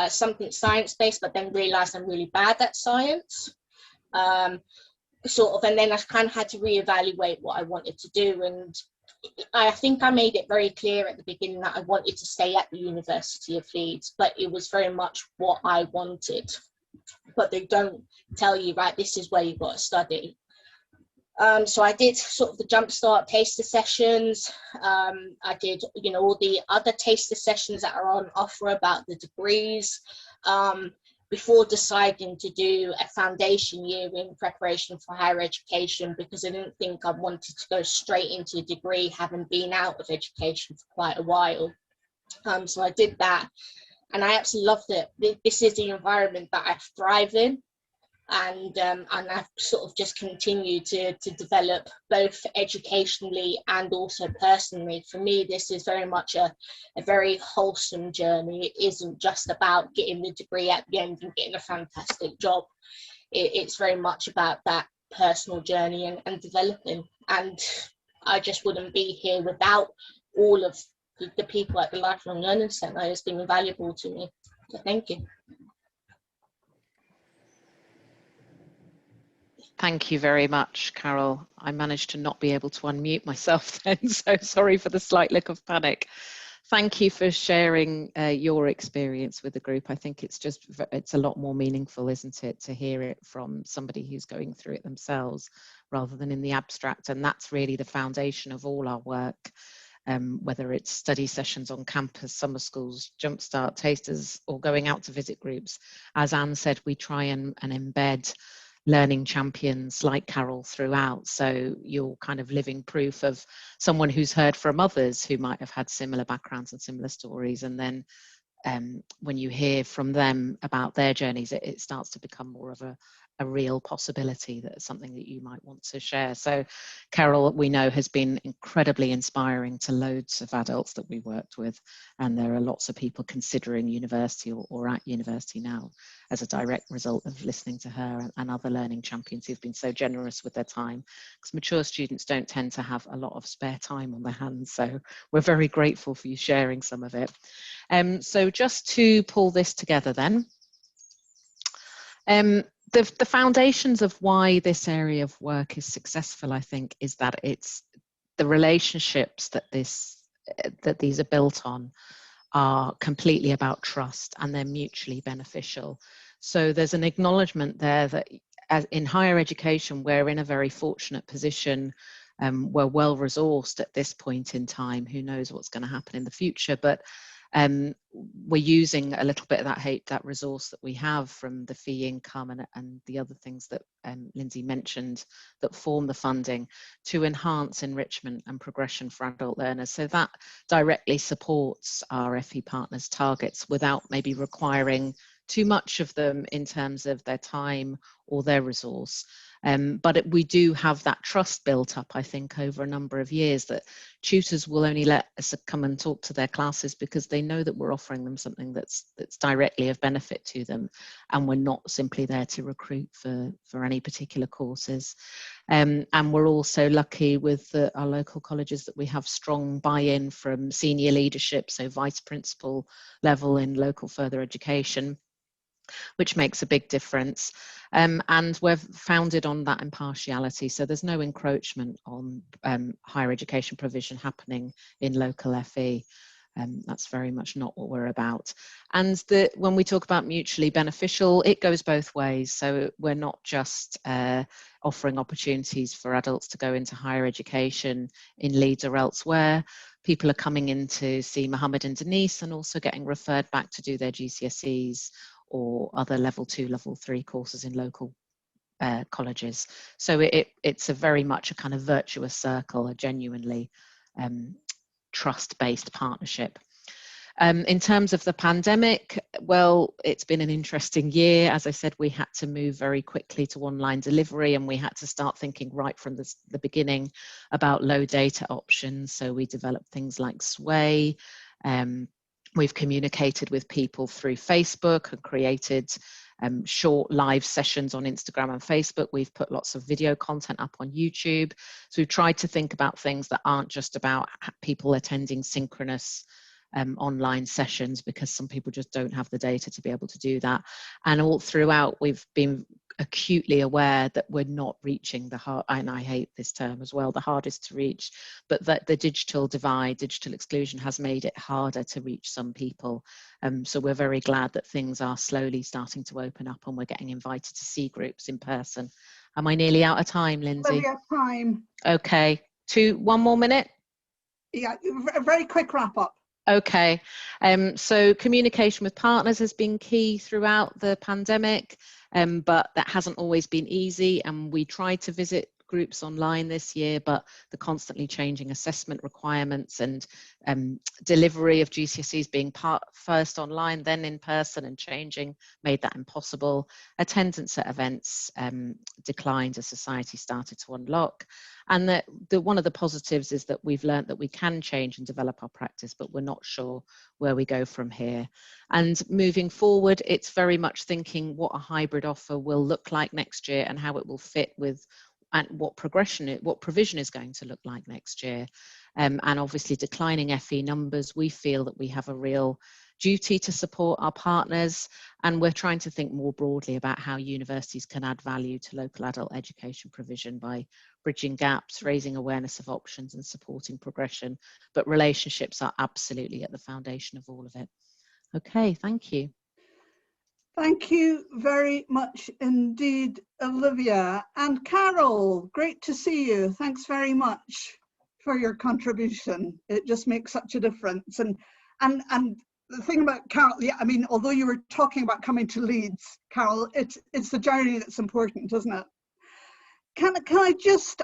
something science-based, but then realised I'm really bad at science. And then I kind of had to reevaluate what I wanted to do. And I think I made it very clear at the beginning that I wanted to stay at the University of Leeds, but it was very much what I wanted. But they don't tell you, right, this is where you've got to study. So I did sort of the Jumpstart taster sessions. I did, you know, all the other taster sessions that are on offer about the degrees. Before deciding to do a foundation year in preparation for higher education, because I didn't think I wanted to go straight into a degree, having been out of education for quite a while. So I did that, and I absolutely loved it. This is the environment that I thrive in, and I've sort of just continued to develop both educationally and also personally. For me, this is very much a very wholesome journey. It isn't just about getting the degree at the end and getting a fantastic job. It's very much about that personal journey and developing. And I just wouldn't be here without all of the people at the Lifelong Learning Centre. It's been invaluable to me. So thank you. Thank you very much, Carol. I managed to not be able to unmute myself then, so sorry for the slight look of panic. Thank you for sharing your experience with the group. I think it's a lot more meaningful, isn't it, to hear it from somebody who's going through it themselves rather than in the abstract. And that's really the foundation of all our work, whether it's study sessions on campus, summer schools, Jumpstart, tasters, or going out to visit groups. As Anne said, we try and embed learning champions like Carol throughout, so you're kind of living proof of someone who's heard from others who might have had similar backgrounds and similar stories, and then when you hear from them about their journeys, it starts to become more of a real possibility, that's something that you might want to share. So Carol, we know, has been incredibly inspiring to loads of adults that we worked with, and there are lots of people considering university or at university now as a direct result of listening to her and other learning champions who've been so generous with their time, because mature students don't tend to have a lot of spare time on their hands, so we're very grateful for you sharing some of it. So just to pull this together then, the foundations of why this area of work is successful, I think, is that it's the relationships that these are built on are completely about trust, and they're mutually beneficial. So there's an acknowledgement there that as in higher education, we're in a very fortunate position. We're well resourced at this point in time. Who knows what's going to happen in the future, but we're using a little bit of that resource that we have from the fee income and the other things that Lindsay mentioned that form the funding to enhance enrichment and progression for adult learners. So that directly supports our FE partners' targets without maybe requiring too much of them in terms of their time or their resource. But we do have that trust built up, I think, over a number of years, that tutors will only let us come and talk to their classes because they know that we're offering them something that's directly of benefit to them, and we're not simply there to recruit for any particular courses. And we're also lucky with our local colleges that we have strong buy-in from senior leadership, so vice principal level in local further education. which makes a big difference. And we're founded on that impartiality. So there's no encroachment on higher education provision happening in local FE. That's very much not what we're about. And when we talk about mutually beneficial, it goes both ways. So we're not just offering opportunities for adults to go into higher education in Leeds or elsewhere. People are coming in to see Mohammed and Denise and also getting referred back to do their GCSEs or other level 2, level 3 courses in local colleges. So it's a very much a kind of virtuous circle, a genuinely trust-based partnership. In terms of the pandemic, well, it's been an interesting year. As I said, we had to move very quickly to online delivery, and we had to start thinking right from the beginning about low data options. So we developed things like Sway. We've communicated with people through Facebook and created short live sessions on Instagram and Facebook. We've put lots of video content up on YouTube. So we've tried to think about things that aren't just about people attending synchronous online sessions, because some people just don't have the data to be able to do that. And all throughout, we've been acutely aware that we're not reaching the hard, and I hate this term as well, the hardest to reach, but that the digital divide, digital exclusion has made it harder to reach some people. So we're very glad that things are slowly starting to open up and we're getting invited to see groups in person. Am I nearly out of time, Lindsay? Olivia, time. Okay, one more minute? Yeah, a very quick wrap up. Okay, so communication with partners has been key throughout the pandemic, but that hasn't always been easy, and we tried to visit groups online this year, but the constantly changing assessment requirements and delivery of GCSEs being first online, then in person and changing made that impossible. Attendance at events declined as society started to unlock. And one of the positives is that we've learned that we can change and develop our practice, but we're not sure where we go from here. And moving forward, it's very much thinking what a hybrid offer will look like next year and how it will fit with and what provision is going to look like next year. And obviously declining FE numbers, we feel that we have a real duty to support our partners, and we're trying to think more broadly about how universities can add value to local adult education provision by bridging gaps, raising awareness of options and supporting progression. But relationships are absolutely at the foundation of all of it. Okay, thank you. Thank you very much indeed, Olivia. And Carol, great to see you. Thanks very much for your contribution. It just makes such a difference. And the thing about Carol, yeah, I mean, although you were talking about coming to Leeds, Carol, it's the journey that's important, isn't it?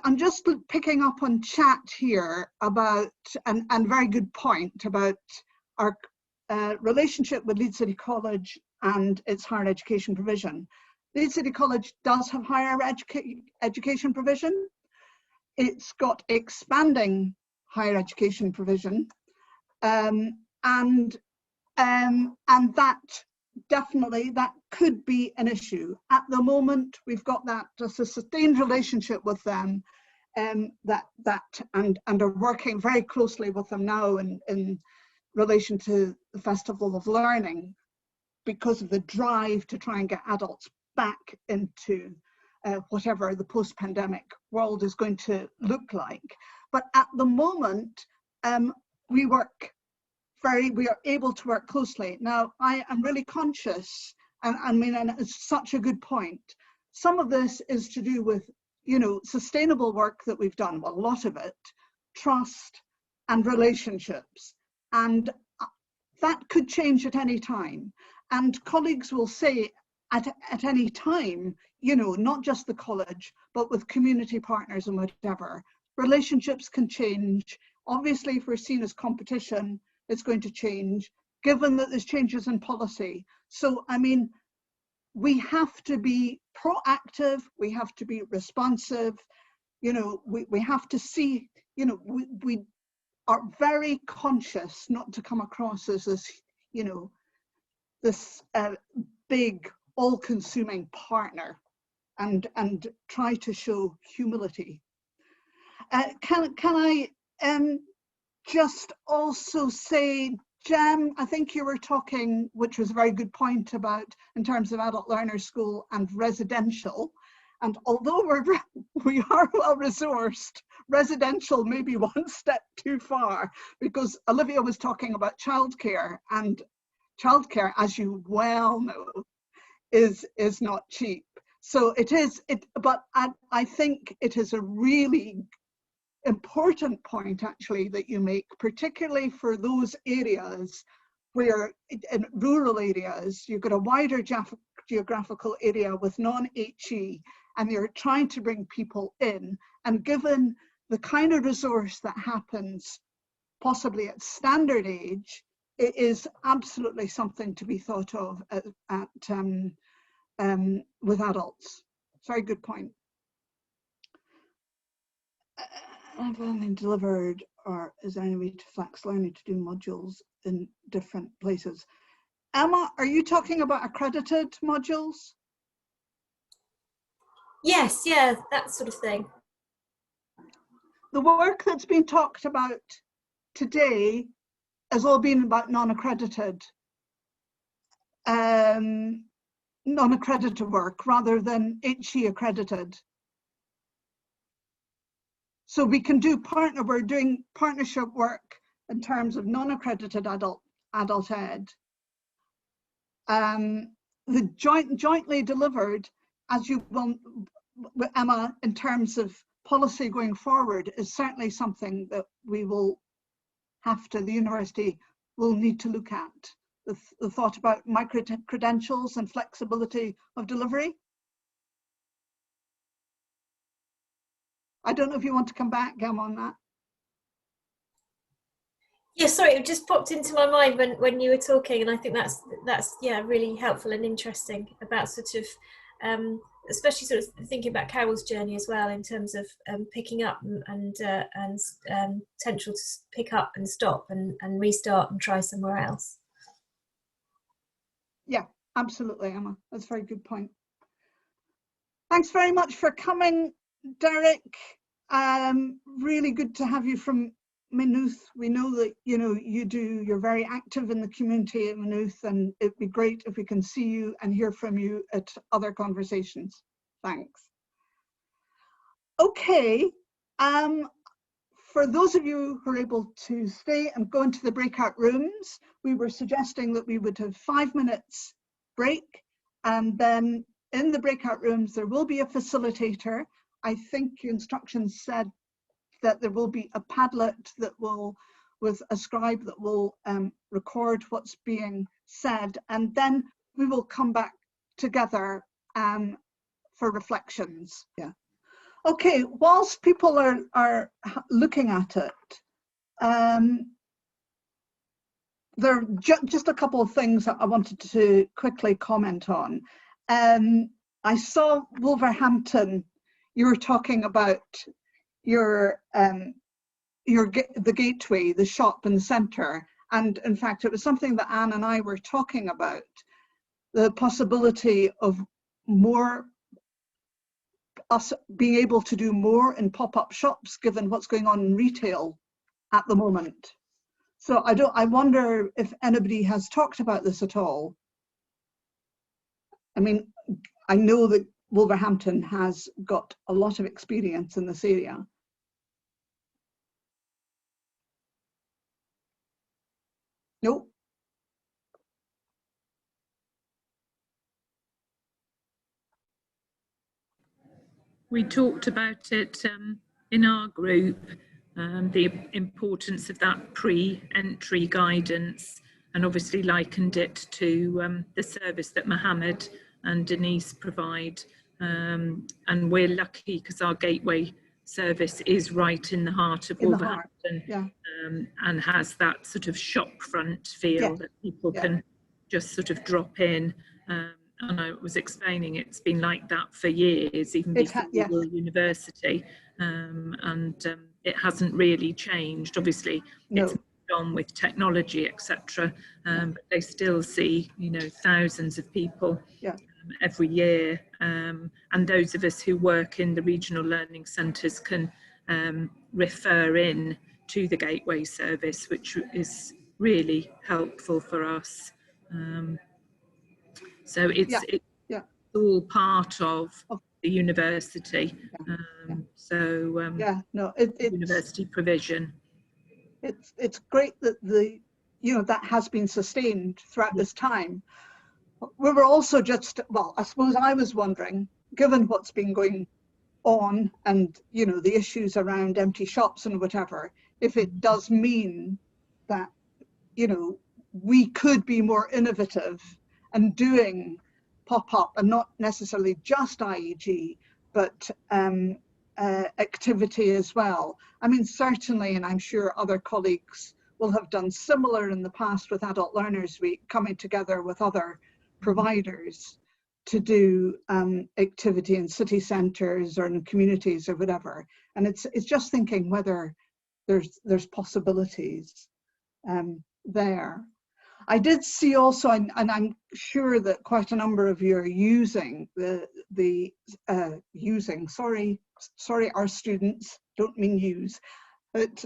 I'm just picking up on chat here about, and very good point about our relationship with Leeds City College and its higher education provision. Leeds City College does have higher education provision. It's got expanding higher education provision, and that definitely that could be an issue. At the moment, we've got that as a sustained relationship with them, and are working very closely with them now in relation to the Festival of Learning, because of the drive to try and get adults back into whatever the post-pandemic world is going to look like. But at the moment, we are able to work closely. Now, I am really conscious, and I mean, and it's such a good point. Some of this is to do with, you know, sustainable work that we've done, well, a lot of it, trust and relationships. And that could change at any time. And colleagues will say at any time, you know, not just the college, but with community partners and whatever, relationships can change. Obviously, if we're seen as competition, it's going to change, given that there's changes in policy. So, I mean, we have to be proactive, we have to be responsive, you know, we have to see, you know, we are very conscious not to come across as this, you know, this big, all-consuming partner, and try to show humility. Can I just also say, Jem, I think you were talking, which was a very good point about in terms of adult learner school and residential. And although we are well resourced, residential may be one step too far, because Olivia was talking about childcare, and childcare, as you well know, is not cheap. So it is, but I think it is a really important point actually that you make, particularly for those areas where in rural areas you've got a wider geographical area with non-HE, and you're trying to bring people in, and given the kind of resource that happens possibly at standard age, it is absolutely something to be thought of with adults. Very good point. Have learning delivered, or is there any way to flex learning to do modules in different places? Emma, are you talking about accredited modules? Yes, yeah, that sort of thing. The work that's been talked about today has all been about non-accredited work rather than HE accredited. So we can do we're doing partnership work in terms of non-accredited adult ed. The jointly delivered, as you will, Emma, in terms of policy going forward, is certainly something that we will have to, the university will need to look at. The thought about micro-credentials and flexibility of delivery. I don't know if you want to come back, Gam, on that. Yeah, sorry, it just popped into my mind when you were talking, and I think that's yeah, really helpful and interesting about sort of especially sort of thinking about Carol's journey as well in terms of picking up and potential to pick up and stop and restart and try somewhere else. Yeah, absolutely, Emma. That's a very good point. Thanks very much for coming, Derek. Really good to have you from Maynooth. We know that you're very active in the community at Maynooth, and it'd be great if we can see you and hear from you at other conversations. Thanks. Okay, for those of you who are able to stay and go into the breakout rooms, we were suggesting that we would have 5 minutes break, and then in the breakout rooms there will be a facilitator. I think instructions said that there will be a Padlet that will, with a scribe that will record what's being said, and then we will come back together for reflections. Yeah. Okay, whilst people are looking at it, there are just a couple of things that I wanted to quickly comment on. I saw Wolverhampton, you were talking about the gateway, the shop in the centre, and in fact it was something that Anne and I were talking about, the possibility of us being able to do more in pop-up shops given what's going on in retail at the moment. So I wonder if anybody has talked about this at all. I mean, I know that Wolverhampton has got a lot of experience in this area. No? We talked about it in our group, the importance of that pre-entry guidance, and obviously likened it to the service that Mohammed and Denise provide. And we're lucky because our gateway service is right in the heart of Wolverhampton, and has that sort of shop front feel that people can just sort of drop in. And I was explaining it's been like that for years, even before we were at university, and it hasn't really changed. Obviously, it's moved on with technology, etc., but they still see, thousands of people every year, and those of us who work in the regional learning centres can refer in to the gateway service, which is really helpful for us. So it's all part of the university. University provision. It's great that that has been sustained throughout this time. We were also just, well, I suppose I was wondering, given what's been going on and the issues around empty shops and whatever, if it does mean that we could be more innovative and doing pop-up and not necessarily just IEG, but activity as well. I mean, certainly, and I'm sure other colleagues will have done similar in the past with Adult Learners Week, coming together with other providers to do activity in city centres or in communities or whatever. And it's just thinking whether there's possibilities there. I did see also, and I'm sure that quite a number of you are using sorry, our students, don't mean use, but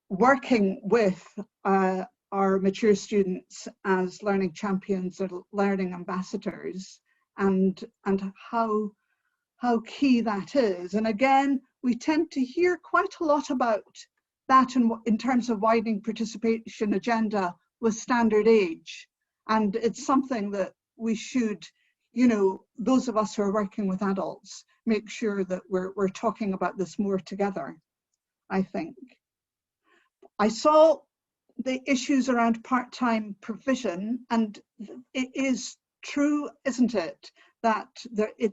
working with our mature students as learning champions or learning ambassadors, and how key that is. And again, we tend to hear quite a lot about that in terms of widening participation agenda with standard age. And it's something that we should, those of us who are working with adults, make sure that we're talking about this more together, I think. I saw the issues around part-time provision, and it is true, isn't it, that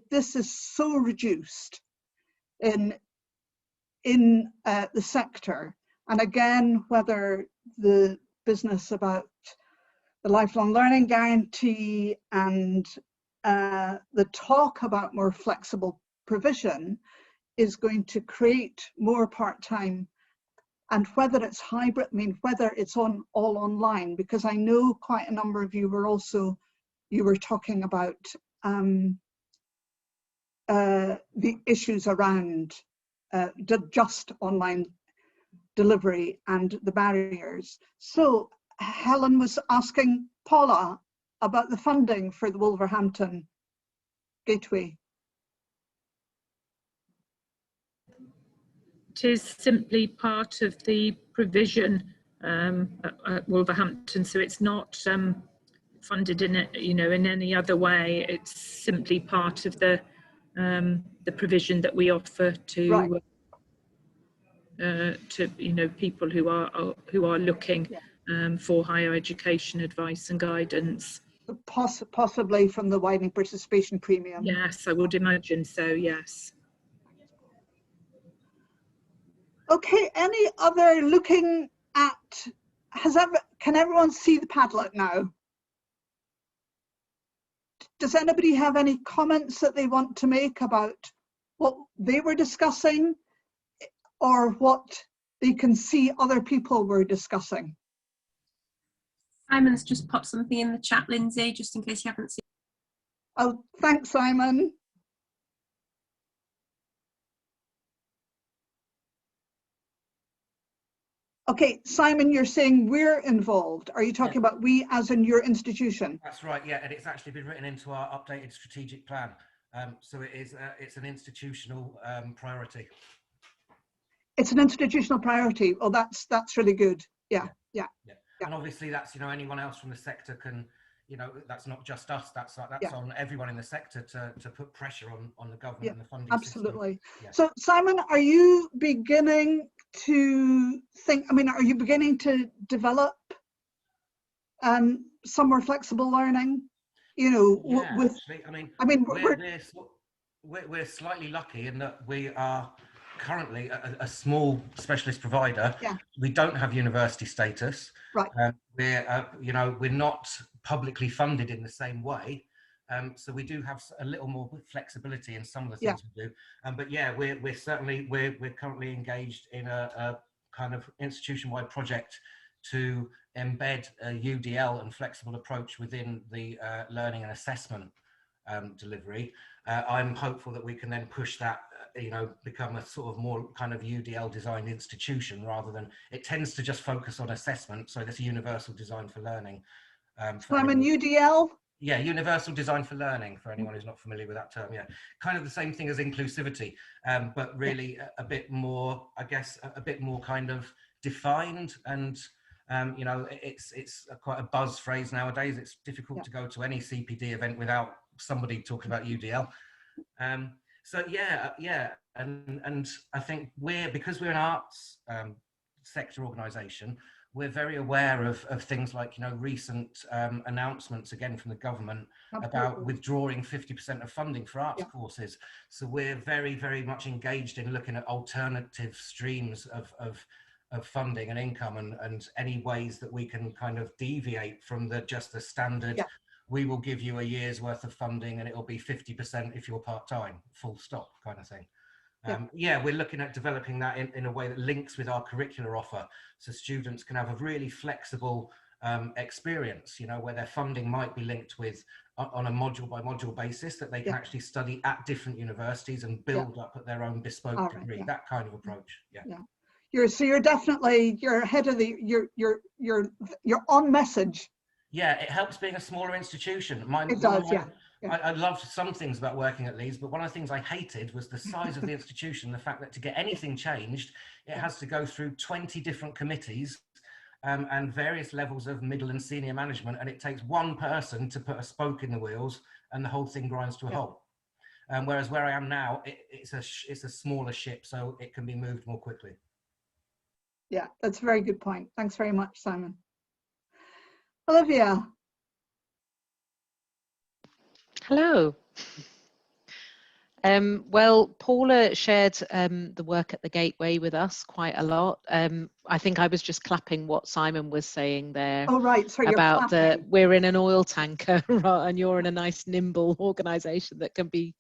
this is so reduced in the sector. And again, whether the business about the lifelong learning guarantee and the talk about more flexible provision is going to create more part-time, and whether it's hybrid, I mean, whether it's all online, because I know quite a number of you were talking about the issues around just online delivery and the barriers. So Helen was asking Paula about the funding for the Wolverhampton Gateway. It is simply part of the provision at Wolverhampton, so it's not funded in in any other way. It's simply part of the provision that we offer to people who are looking for higher education advice and guidance. Possibly from the widening participation premium. Yes, I would imagine so. Yes. Okay, any other looking at, can everyone see the Padlet now? Does anybody have any comments that they want to make about what they were discussing or what they can see other people were discussing? Simon's just popped something in the chat, Lindsay, just in case you haven't seen. Oh, thanks, Simon. Okay, Simon, you're saying we're involved. Are you talking about we as in your institution? That's right, yeah, and it's actually been written into our updated strategic plan. So it's an institutional priority. It's an institutional priority. Oh, that's really good. Yeah. And obviously that's, anyone else from the sector can, that's not just us, that's on everyone in the sector to put pressure on the government and the funding absolutely system. Yeah. So Simon, are you beginning to think, are you beginning to develop some more flexible learning, with actually, we're slightly lucky in that we are currently a small specialist provider. We don't have university status. Right. We're not publicly funded in the same way. So we do have a little more flexibility in some of the things we do. But yeah, we're currently engaged in a kind of institution-wide project to embed a UDL and flexible approach within the learning and assessment delivery. I'm hopeful that we can then push that you know, become a sort of more kind of UDL designed institution rather than, it tends to just focus on assessment. So this universal design for learning. Simon, UDL? Yeah, universal design for learning, for anyone who's not familiar with that term. Yeah, kind of the same thing as inclusivity, but really a bit more, I guess, a bit more kind of defined. And you know, it's quite a buzz phrase nowadays. It's difficult to go to any CPD event without somebody talking about UDL. So yeah, and I think because we're an arts sector organisation, we're very aware of things like, you know, recent announcements again from the government about withdrawing 50% of funding for arts courses. So we're very, very much engaged in looking at alternative streams of funding and income, and any ways that we can kind of deviate from just the standard. We will give you a year's worth of funding and it will be 50% if you're part-time, full stop kind of thing. Yeah, we're looking at developing that in a way that links with our curricular offer, so students can have a really flexible experience, you know, where their funding might be linked with on a module by module basis, that they can actually study at different universities and build up at their own bespoke degree, that kind of approach. So you're definitely, you're ahead of the, you're on message. Yeah, it helps being a smaller institution. It does, I loved some things about working at Leeds, but one of the things I hated was the size of the institution, the fact that to get anything changed, it has to go through 20 different committees and various levels of middle and senior management, and it takes one person to put a spoke in the wheels and the whole thing grinds to a halt. Whereas where I am now, it's a smaller ship, so it can be moved more quickly. Yeah, that's a very good point. Thanks very much, Simon. Olivia. Hello. Well, Paula shared the work at the Gateway with us quite a lot. I think I was just clapping what Simon was saying there. Oh, right. So about we're in an oil tanker, right, and you're in a nice nimble organisation that can be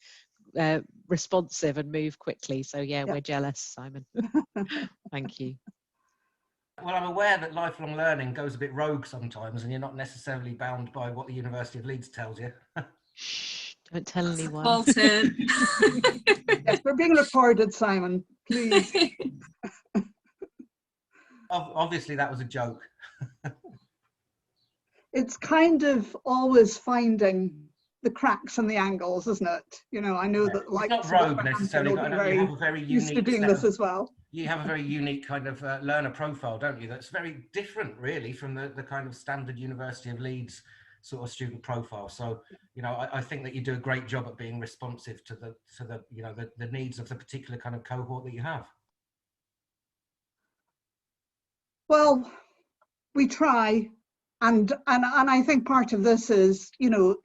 responsive and move quickly. So yeah, we're jealous, Simon. Thank you. Well, I'm aware that lifelong learning goes a bit rogue sometimes, and you're not necessarily bound by what the University of Leeds tells you. Shh, don't tell anyone. Walter. Yes, we're being recorded, Simon, please. Obviously, that was a joke. It's kind of always finding the cracks and the angles, isn't it? You know, I know that like it's not rogue necessarily, but I know you have a very unique used to doing this as well. You have a very unique kind of learner profile, don't you? That's very different, really, from the kind of standard University of Leeds sort of student profile. So, you know, I think that you do a great job at being responsive to the you know, the needs of the particular kind of cohort that you have. Well, we try, and I think part of this is, you know,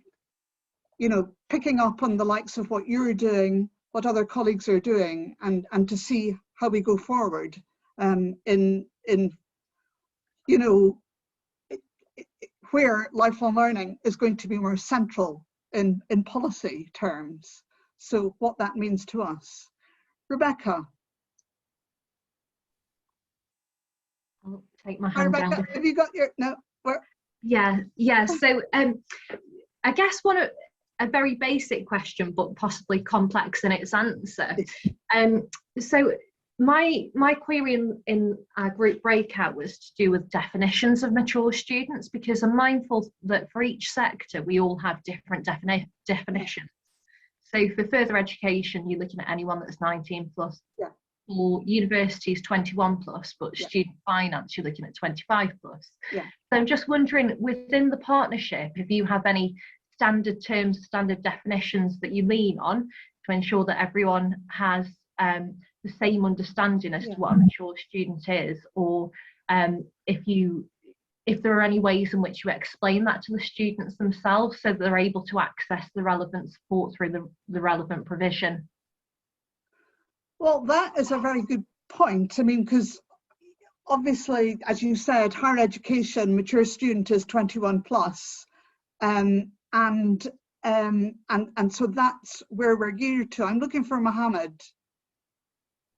picking up on the likes of what you're doing, what other colleagues are doing, and to see how we go forward in you know, where lifelong learning is going to be more central in policy terms. So what that means to us. Rebecca. I'll take my hand Rebecca, down. have you got your, no, where? Yeah. So I guess a very basic question, but possibly complex in its answer. So my query in our group breakout was to do with definitions of mature students, because I'm mindful that for each sector we all have different definitions. So for further education, you're looking at anyone that's 19 plus. For universities, 21 plus, but student finance, you're looking at 25 plus. So I'm just wondering, within the partnership, if you have any standard terms, standard definitions that you lean on to ensure that everyone has the same understanding as to what a mature student is, or if there are any ways in which you explain that to the students themselves so that they're able to access the relevant support through the relevant provision. Well, that is a very good point. I mean, because obviously, as you said, higher education, mature student is 21 plus. And so that's where we're geared to. I'm looking for Mohammed.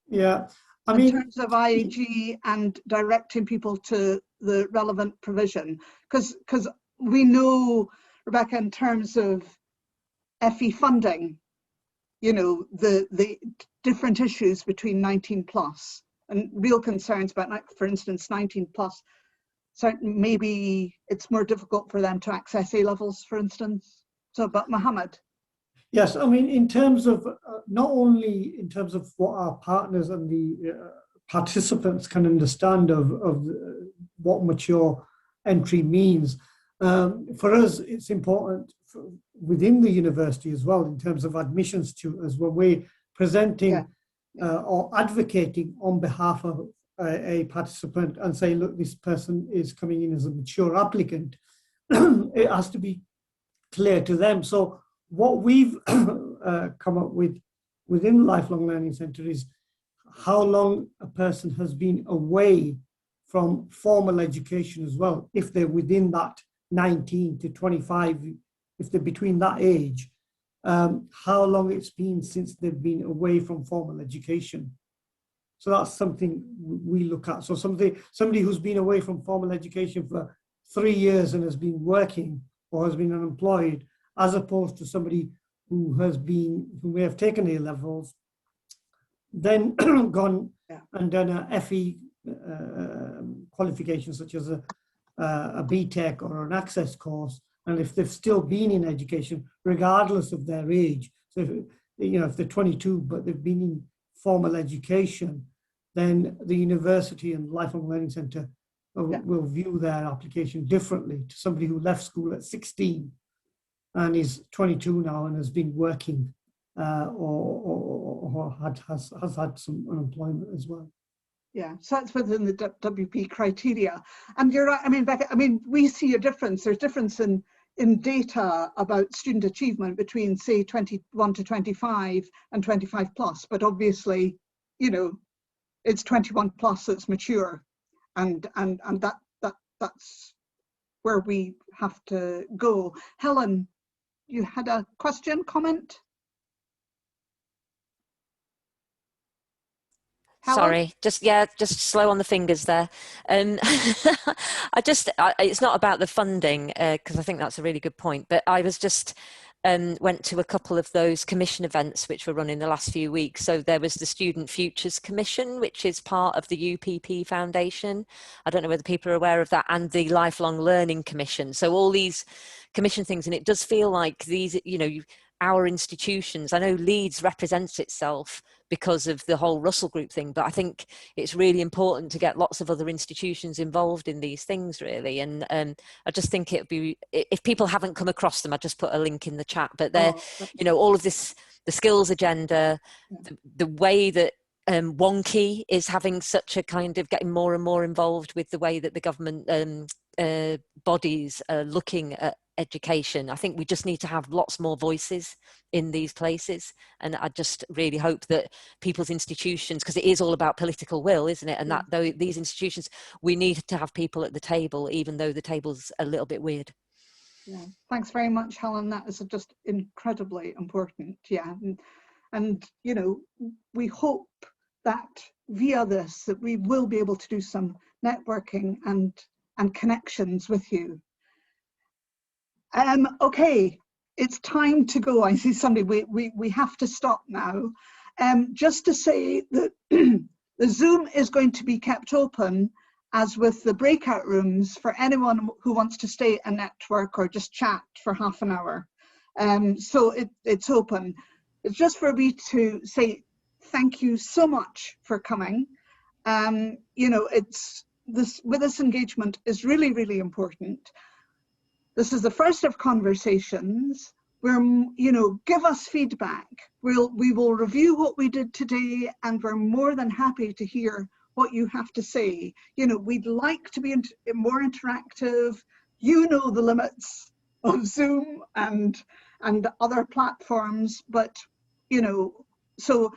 Yeah, I mean, in terms of IAG and directing people to the relevant provision, because we know, Rebecca, in terms of FE funding, you know, the different issues between 19 plus and real concerns about, like, for instance, 19 plus. Certain, maybe it's more difficult for them to access A levels, for instance. So, but Mohammed. Yes, I mean, in terms of not only in terms of what our partners and the participants can understand of what mature entry means, for us, it's important within the university as well, in terms of admissions to us, when we're presenting or advocating on behalf of a participant and say, look, this person is coming in as a mature applicant, it has to be clear to them. So what we've come up with within the Lifelong Learning Centre is how long a person has been away from formal education as well. If they're within that 19 to 25, if they're between that age, how long it's been since they've been away from formal education. So that's something we look at. So somebody who's been away from formal education for 3 years and has been working or has been unemployed, as opposed to somebody who may have taken A levels, then gone and done a FE qualification, such as a BTEC or an access course, and if they've still been in education, regardless of their age. So if they're 22 but they've been in formal education, then the university and Lifelong Learning Centre will view their application differently to somebody who left school at 16 and is 22 now and has been working or has had some unemployment as well. Yeah, so that's within the WP criteria. And you're right, I mean, Becca, I mean, we see a difference. There's difference in data about student achievement between, say, 21 to 25 and 25 plus, but obviously, you know, it's 21 plus that's mature, and that's where we have to go. Helen, you had a question, comment? Sorry, just slow on the fingers there. It's not about the funding, because I think that's a really good point, but I was just went to a couple of those commission events which were run in the last few weeks. So there was the Student Futures Commission, which is part of the UPP Foundation. I don't know whether people are aware of that, and the Lifelong Learning Commission. So all these commission things, and it does feel like these, you know, our institutions, I know Leeds represents itself because of the whole Russell Group thing, but I think it's really important to get lots of other institutions involved in these things, really. And I just think it'd be, if people haven't come across them, I just put a link in the chat, but they're, you know, all of this, the skills agenda, the way that Wonky is having such a kind of getting more and more involved with the way that the government bodies are looking at education. I think we just need to have lots more voices in these places, and I just really hope that people's institutions, because it is all about political will, isn't it, and that though these institutions, we need to have people at the table, even though the table's a little bit weird. Yeah, thanks very much, Helen. That is just incredibly important. Yeah, and you know, we hope that via this that we will be able to do some networking and connections with you. Okay, it's time to go. I see somebody, we have to stop now. Just to say that the Zoom is going to be kept open, as with the breakout rooms, for anyone who wants to stay and network or just chat for half an hour. So it's open. It's just for me to say thank you so much for coming. You know, this engagement is really, really important. This is the first of conversations where, you know, give us feedback. We will review what we did today, and we're more than happy to hear what you have to say. You know, we'd like to be more interactive. You know the limits of Zoom and other platforms, but, you know, so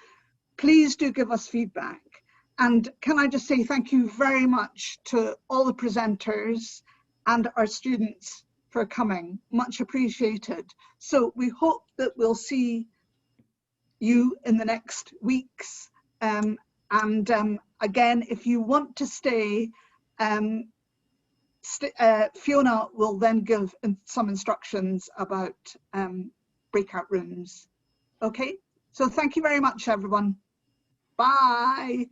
please do give us feedback. And can I just say thank you very much to all the presenters and our students for coming, much appreciated. So we hope that we'll see you in the next weeks. Again, if you want to stay, Fiona will then give some instructions about breakout rooms. Okay, so thank you very much, everyone. Bye.